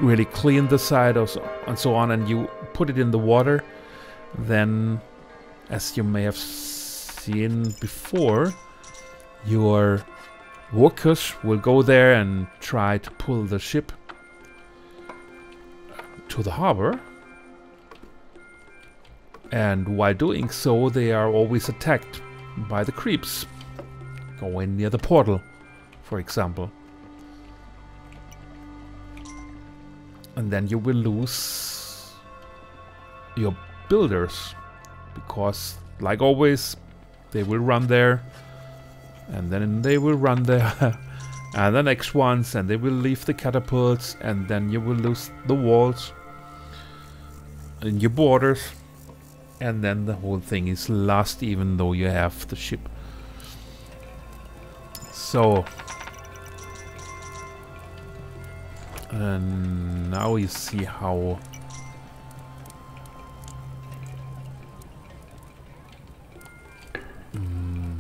really clean the side or and so on, and you put it in the water. Then, as you may have seen before, your workers will go there and try to pull the ship to the harbor. And while doing so, they are always attacked by the creeps going near the portal, for example. And then you will lose your builders, because, like always, they will run there, and then they will run there, and the next ones, and they will leave the catapults, and then you will lose the walls and your borders. And then the whole thing is lost, even though you have the ship. So, and now you see how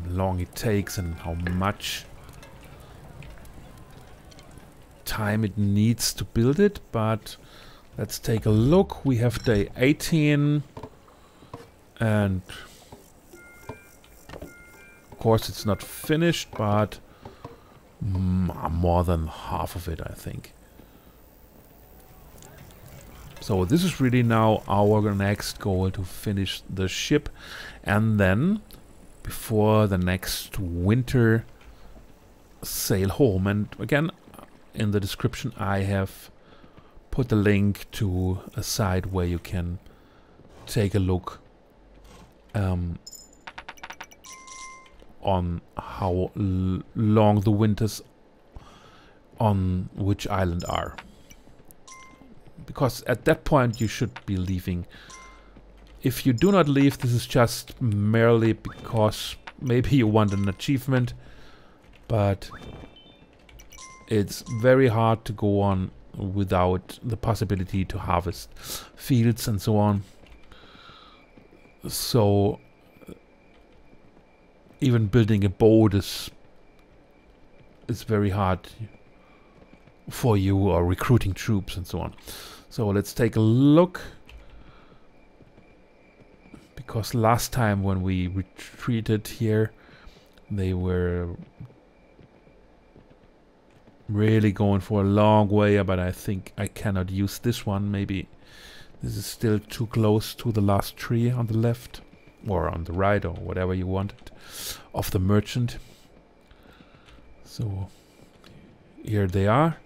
long it takes and how much time it needs to build it. But let's take a look. We have day 18. And of course it's not finished, but more than half of it, I think. So this is really now our next goal, to finish the ship, and then before the next winter sail home. And again, in the description I have put a link to a site where you can take a look on how long the winters on which island are. Because at that point you should be leaving. If you do not leave, this is just merely because maybe you want an achievement, but it's very hard to go on without the possibility to harvest fields and so on. So even building a boat is is very hard for you, or recruiting troops and so on. So let's take a look, because last time when we retreated here, they were really going for a long way, but I think I cannot use this one. Maybe this is still too close to the last tree on the left, or on the right, or whatever you wanted, of the merchant. So here they are.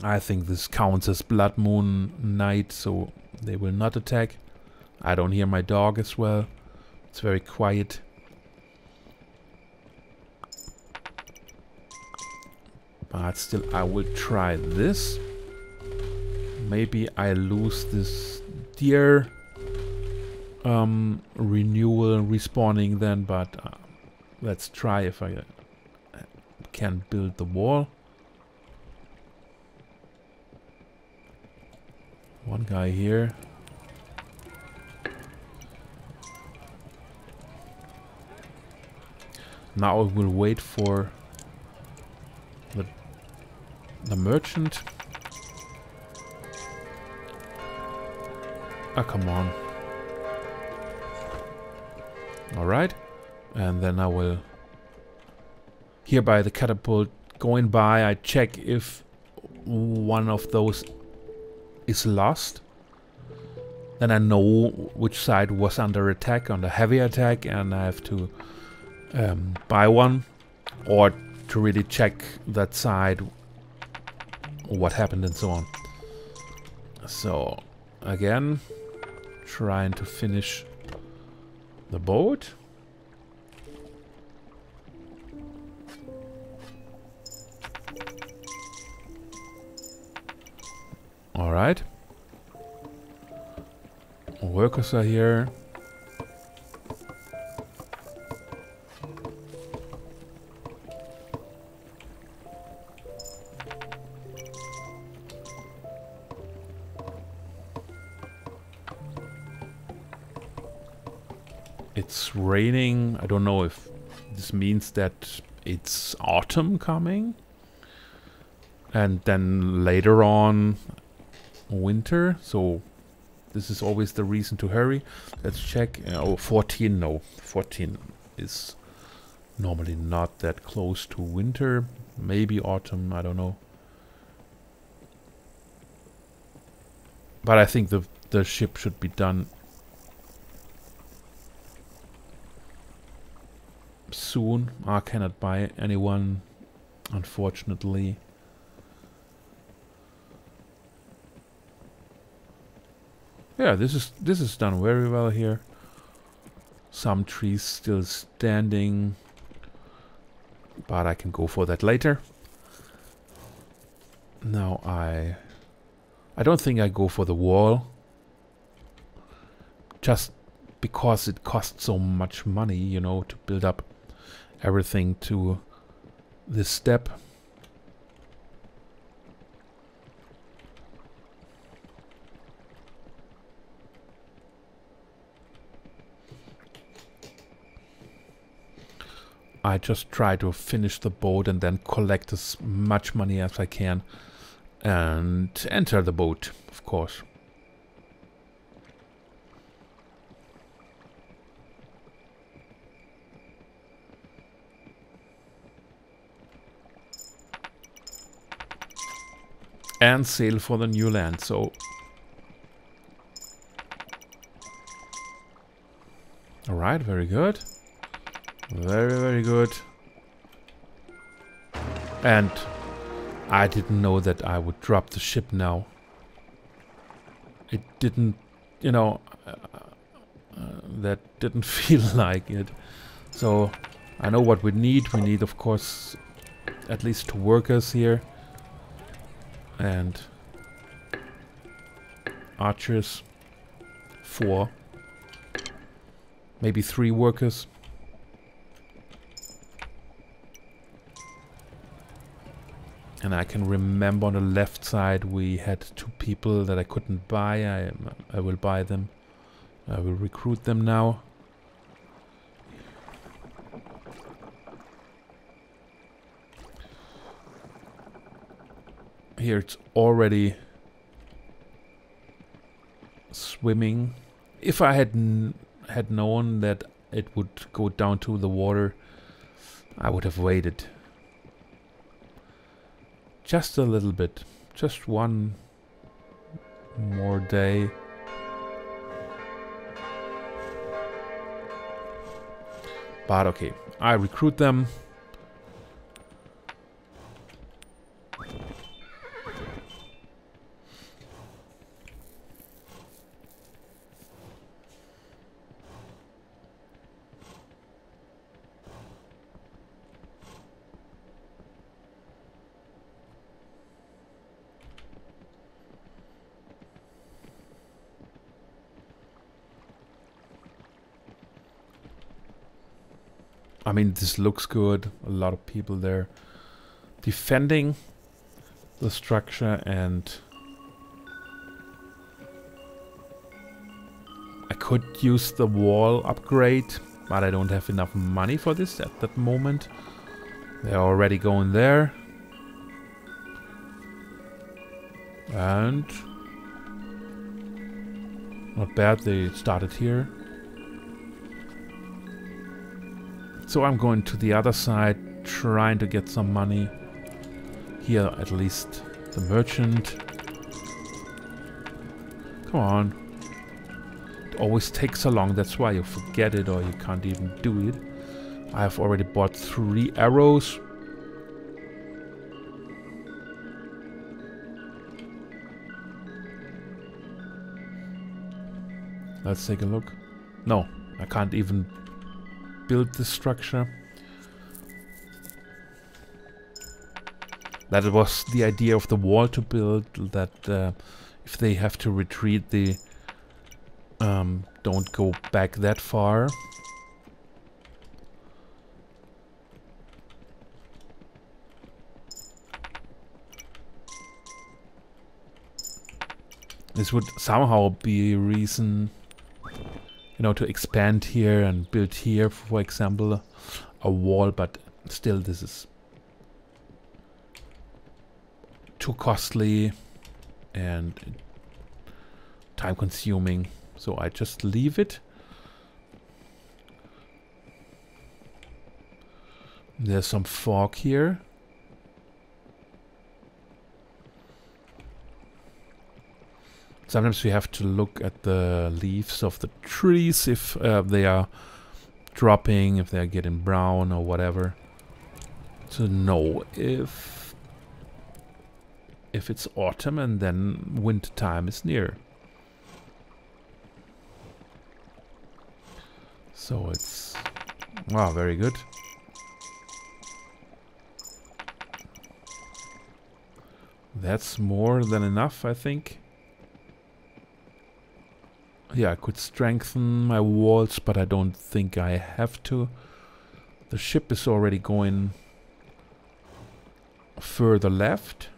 I think this counts as blood moon night, so they will not attack. I don't hear my dog as well. It's very quiet. But still, I will try this. Maybe I lose this deer renewal respawning then, but let's try if I can build the wall. One guy here. Now I will wait for the merchant. Ah, come on. Alright. And then I will... Here by the catapult going by, I check if one of those is lost. Then I know which side was under attack, under heavy attack, and I have to buy one, or to really check that side, what happened and so on. So again, trying to finish the boat. All right. Workers are here. It's raining. I don't know if this means that it's autumn coming. And then later on winter, so this is always the reason to hurry. Let's check. Oh, 14, no. 14 is normally not that close to winter. Maybe autumn, I don't know. But I think the ship should be done soon. I cannot buy anyone, unfortunately. Yeah, this is done very well here. Some trees still standing, but I can go for that later. Now I don't think I go for the wall, just because it costs so much money, you know, to build up everything to this step. I just try to finish the boat and then collect as much money as I can and enter the boat, of course. And sail for the new land, so... Alright, very good. Very, very good. And I didn't know that I would drop the ship now. It didn't, you know, that didn't feel like it. So I know what we need. We need, of course, at least 2 workers here. And archers. 4. Maybe 3 workers. And I can remember on the left side we had 2 people that I couldn't buy. I will buy them. I will recruit them now. Here it's already swimming. If I had known that it would go down to the water, I would have waited. Just a little bit. Just one more day. But okay, I recruit them. I mean, this looks good. A lot of people there defending the structure, and I could use the wall upgrade, but I don't have enough money for this at that moment. They're already going there. And not bad, they started here. So I'm going to the other side, trying to get some money. Here, at least, the merchant. Come on. It always takes so long, that's why you forget it or you can't even do it. I have already bought 3 arrows. Let's take a look. No, I can't even build this structure. That was the idea of the wall to build, that if they have to retreat, they don't go back that far. This would somehow be a reason, you know, to expand here and build here, for example, a wall, but still this is too costly and time consuming, so I just leave it. There's some fog here. Sometimes we have to look at the leaves of the trees if they are dropping, if they are getting brown or whatever, to know if it's autumn and then winter time is near. So it's wow, very good. That's more than enough, I think. Yeah, I could strengthen my walls, but I don't think I have to. The ship is already going further left.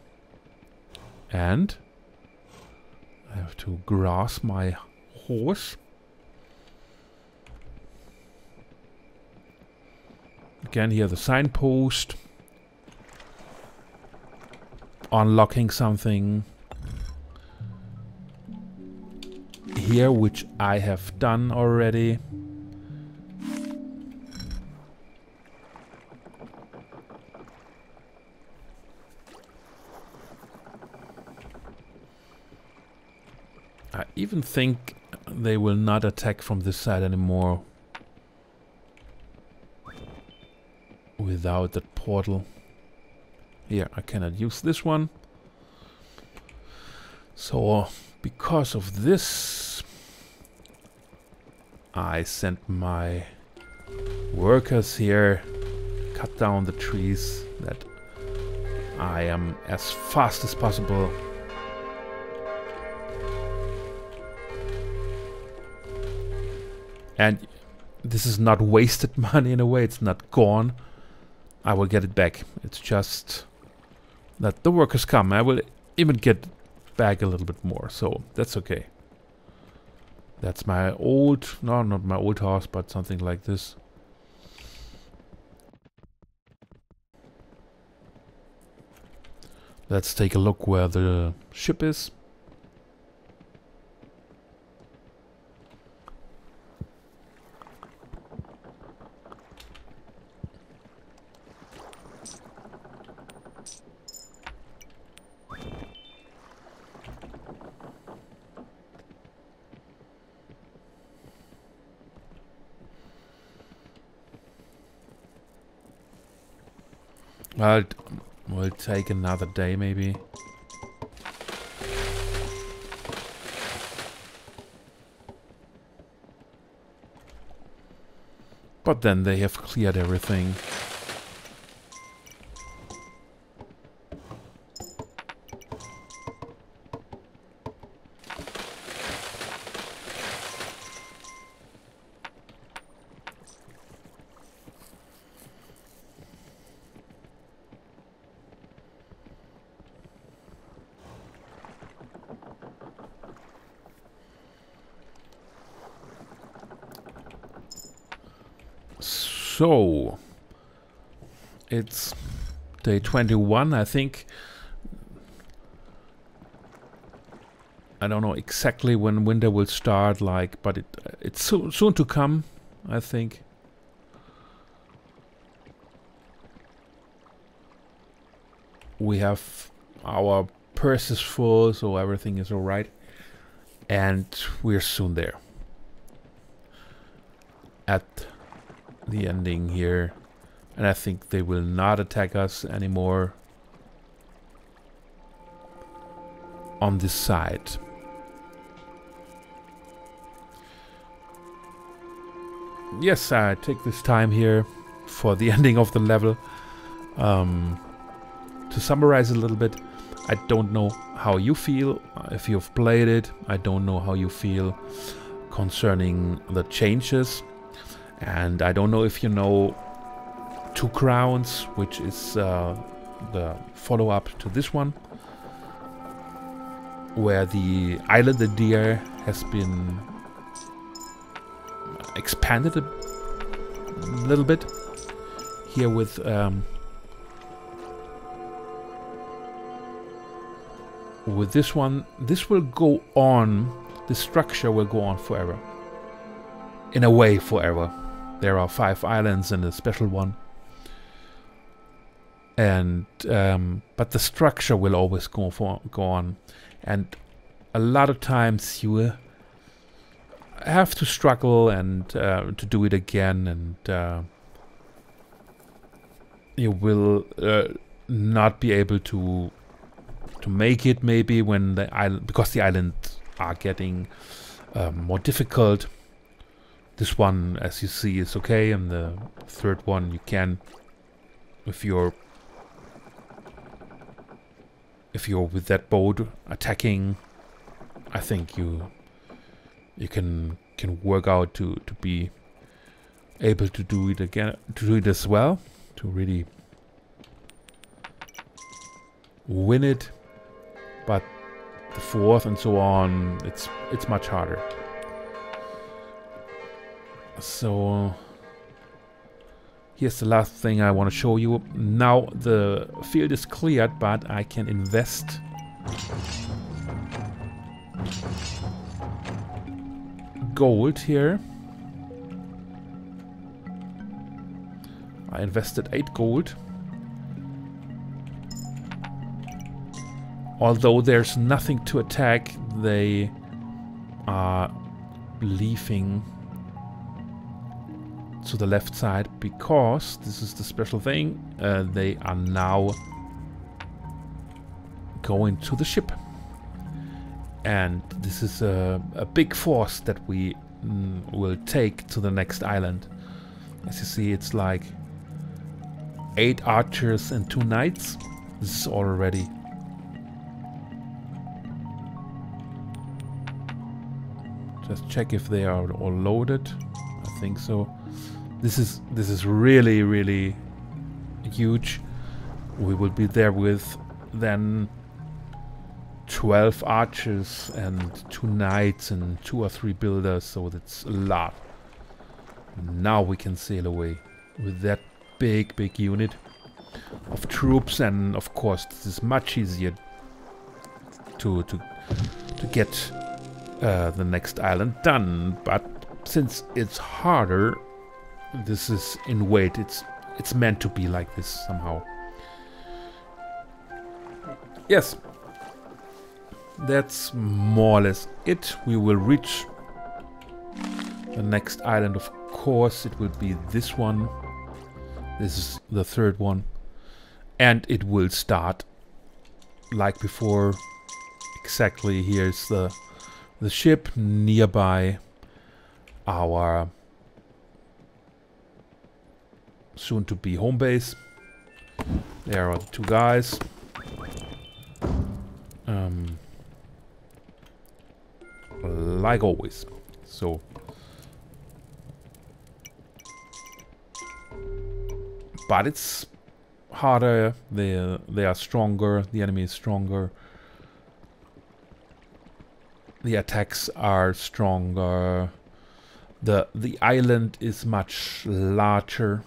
And I have to grass my horse. Again, here the signpost. Unlocking something here, which I have done already. I even think they will not attack from this side anymore without that portal. Here, I cannot use this one. So, because of this, I sent my workers here, cut down the trees, that I am as fast as possible. And this is not wasted money in a way, it's not gone. I will get it back. It's just that the workers come. I will even get back a little bit more, so that's okay. That's my old, no, not my old house, but something like this. Let's take a look where the ship is. Well, we'll take another day maybe. But then they have cleared everything. So, it's day 21, I think. I don't know exactly when winter will start, like, but it's soon to come, I think. We have our purses full, so everything is alright. And we're soon there. At the ending here, and I think they will not attack us anymore on this side. Yes, I take this time here for the ending of the level to summarize a little bit. I don't know how you feel if you've played it. I don't know how you feel concerning the changes. And I don't know if you know Two Crowns, which is the follow-up to this one, where the island idea has been expanded a little bit. Here with this one, this will go on, the structure will go on forever. In a way, forever. There are 5 islands and a special one. And but the structure will always go on. And a lot of times you have to struggle and to do it again, and you will not be able to make it maybe when the island, because the islands are getting more difficult. This one, as you see, is okay, and the third one you can, if you're with that boat attacking, I think you can work out to be able to do it again, to do it as well, to really win it. But the fourth and so on, it's much harder. So here's the last thing I want to show you. Now the field is cleared, but I can invest gold here. I invested 8 gold. Although there's nothing to attack, they are leaving to the left side, because this is the special thing. They are now going to the ship, and this is a big force that we will take to the next island. As you see, it's like 8 archers and 2 knights. This is already just check if they are all loaded. I think so. This is really, really huge. We will be there with then 12 archers and 2 knights and 2 or 3 builders, so that's a lot. Now we can sail away with that big unit of troops, and of course this is much easier to get the next island done. But since it's harder, this is in weight. It's meant to be like this somehow. Yes, that's more or less it. We will reach the next island. Of course, it will be this one. This is the third one, and it will start like before. Exactly, here's the ship nearby our soon to be home base. There are the 2 guys. Like always. So but it's harder. They are stronger. The enemy is stronger. The attacks are stronger. The island is much larger.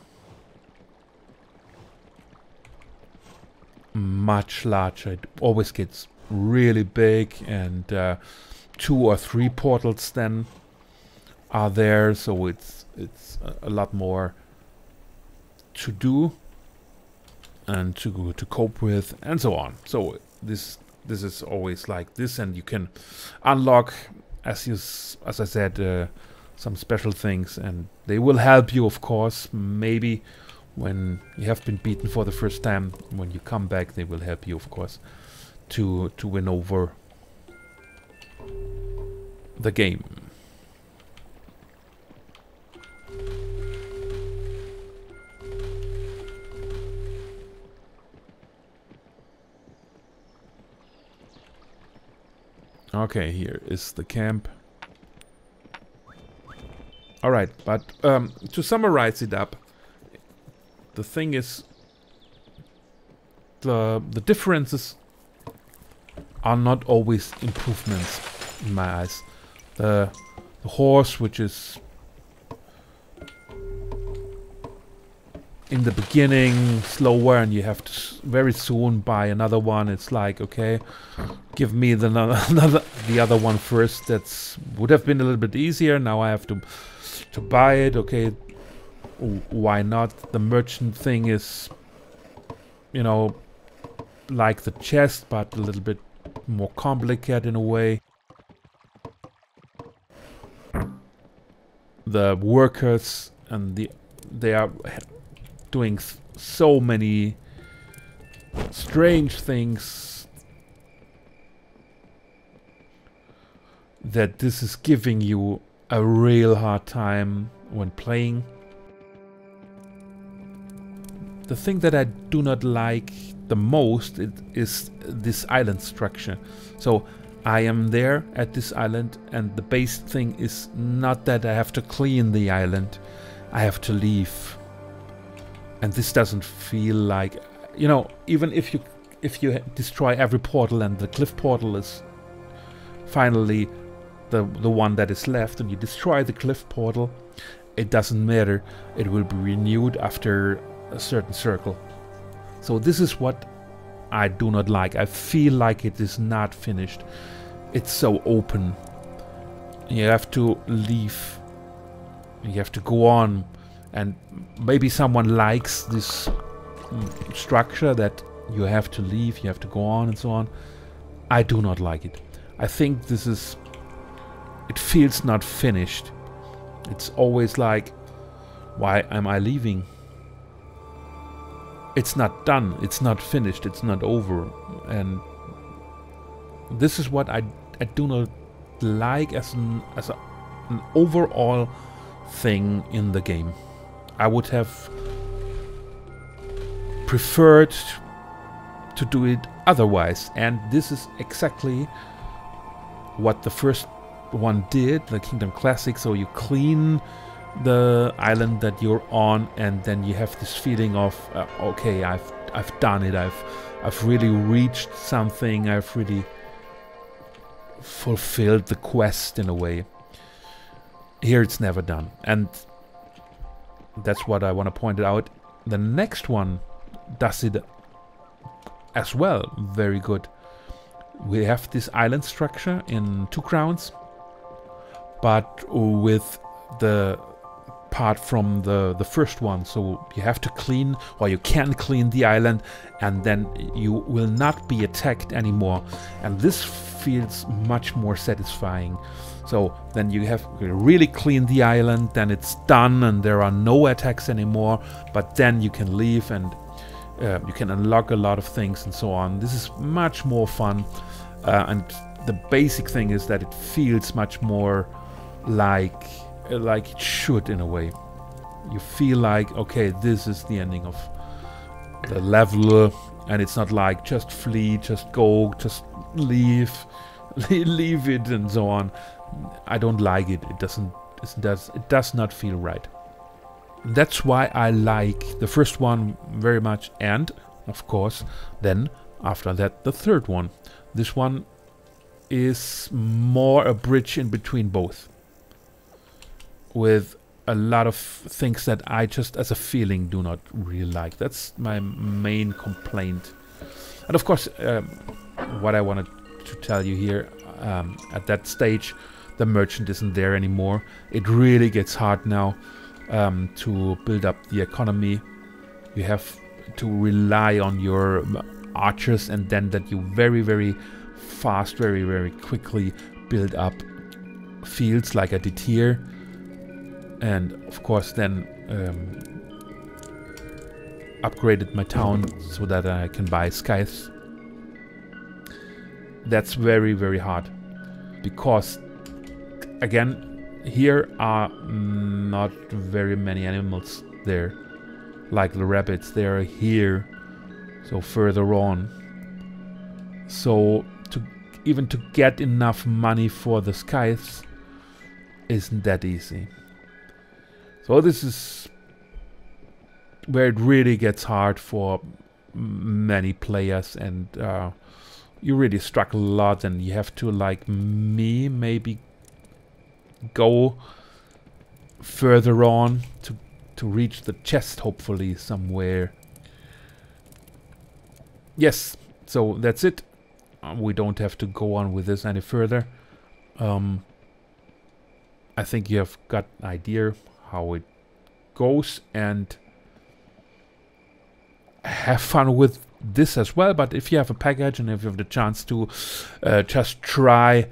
Much larger. It always gets really big, and 2 or 3 portals then are there, so it's a lot more to do and to cope with, and so on. So this is always like this, and you can unlock, as I said, some special things, and they will help you, of course. Maybe when you have been beaten for the first time, when you come back, they will help you, of course, to win over the game. Okay, here is the camp. Alright, but to summarize it up, the thing is, the differences are not always improvements in my eyes. The horse, which is in the beginning slower, and you have to very soon buy another one. It's like, okay, give me the other one first. That's would have been a little bit easier. Now I have to buy it. Okay, why not? The merchant thing is, you know, like the chest, but a little bit more complicated in a way. The workers and they are doing so many strange things that this is giving you a real hard time when playing. The thing that I do not like the most is this island structure. So I am there at this island, and the base thing is not that I have to clean the island. I have to leave. And this doesn't feel like, you know, even if you destroy every portal and the cliff portal is finally the one that is left, and you destroy the cliff portal, it doesn't matter. It will be renewed after a certain circle. So this is what I do not like. I feel like it is not finished. It's so open. You have to leave. You have to go on. And maybe someone likes this structure that you have to leave, you have to go on and so on. I do not like it. I think this is... it feels not finished. It's always like, why am I leaving? It's not done, it's not finished, it's not over. And this is what I do not like as an overall thing in the game. I would have preferred to do it otherwise, and this is exactly what the first one did, the Kingdom Classic. So you clean the island that you're on, and then you have this feeling of okay, I've done it. I've really reached something. I've really fulfilled the quest in a way. Here it's never done, and that's what I want to point out. The next one does it as well very good. We have this island structure in 2 crowns, but with the part from the first one. So you have to clean, or you can clean the island, and then you will not be attacked anymore. And this feels much more satisfying. So then you have really clean the island, then it's done and there are no attacks anymore, but then you can leave and you can unlock a lot of things and so on. This is much more fun, and the basic thing is that it feels much more like it should in a way. You feel like, okay, this is the ending of the level, and it's not like just flee, just go, just leave, leave it and so on. I don't like it. It does not feel right. That's why I like the first one very much, and of course then after that the third one. This one is more a bridge in between both, with a lot of things that I just as a feeling do not really like. That's my main complaint. And of course what I wanted to tell you here, at that stage the merchant isn't there anymore. It really gets hard now to build up the economy. You have to rely on your archers, and then that you very, very fast, very, very quickly build up fields like I did here. And of course then upgraded my town so that I can buy scythes. That's very, very hard, because again, here are not very many animals there, like the rabbits. They are here, so further on. So even to get enough money for the scythes isn't that easy. So this is where it really gets hard for many players, and you really struggle a lot, and you have to, like me, maybe go further on to reach the chest, hopefully somewhere. Yes, so that's it. We don't have to go on with this any further. I think you have got an idea how it goes, and have fun with this as well. But if you have a package and if you have the chance to just try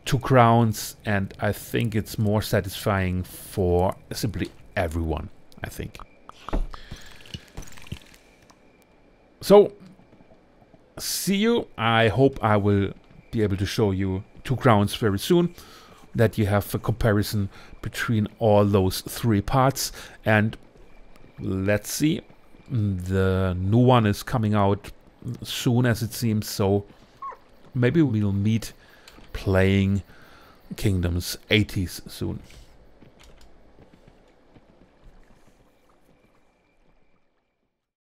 2 crowns, and I think it's more satisfying for simply everyone, I think. So see you. I hope I will be able to show you 2 crowns very soon, that you have a comparison between all those 3 parts. And let's see, the new one is coming out soon, as it seems, so maybe we'll meet playing Kingdoms 80s soon.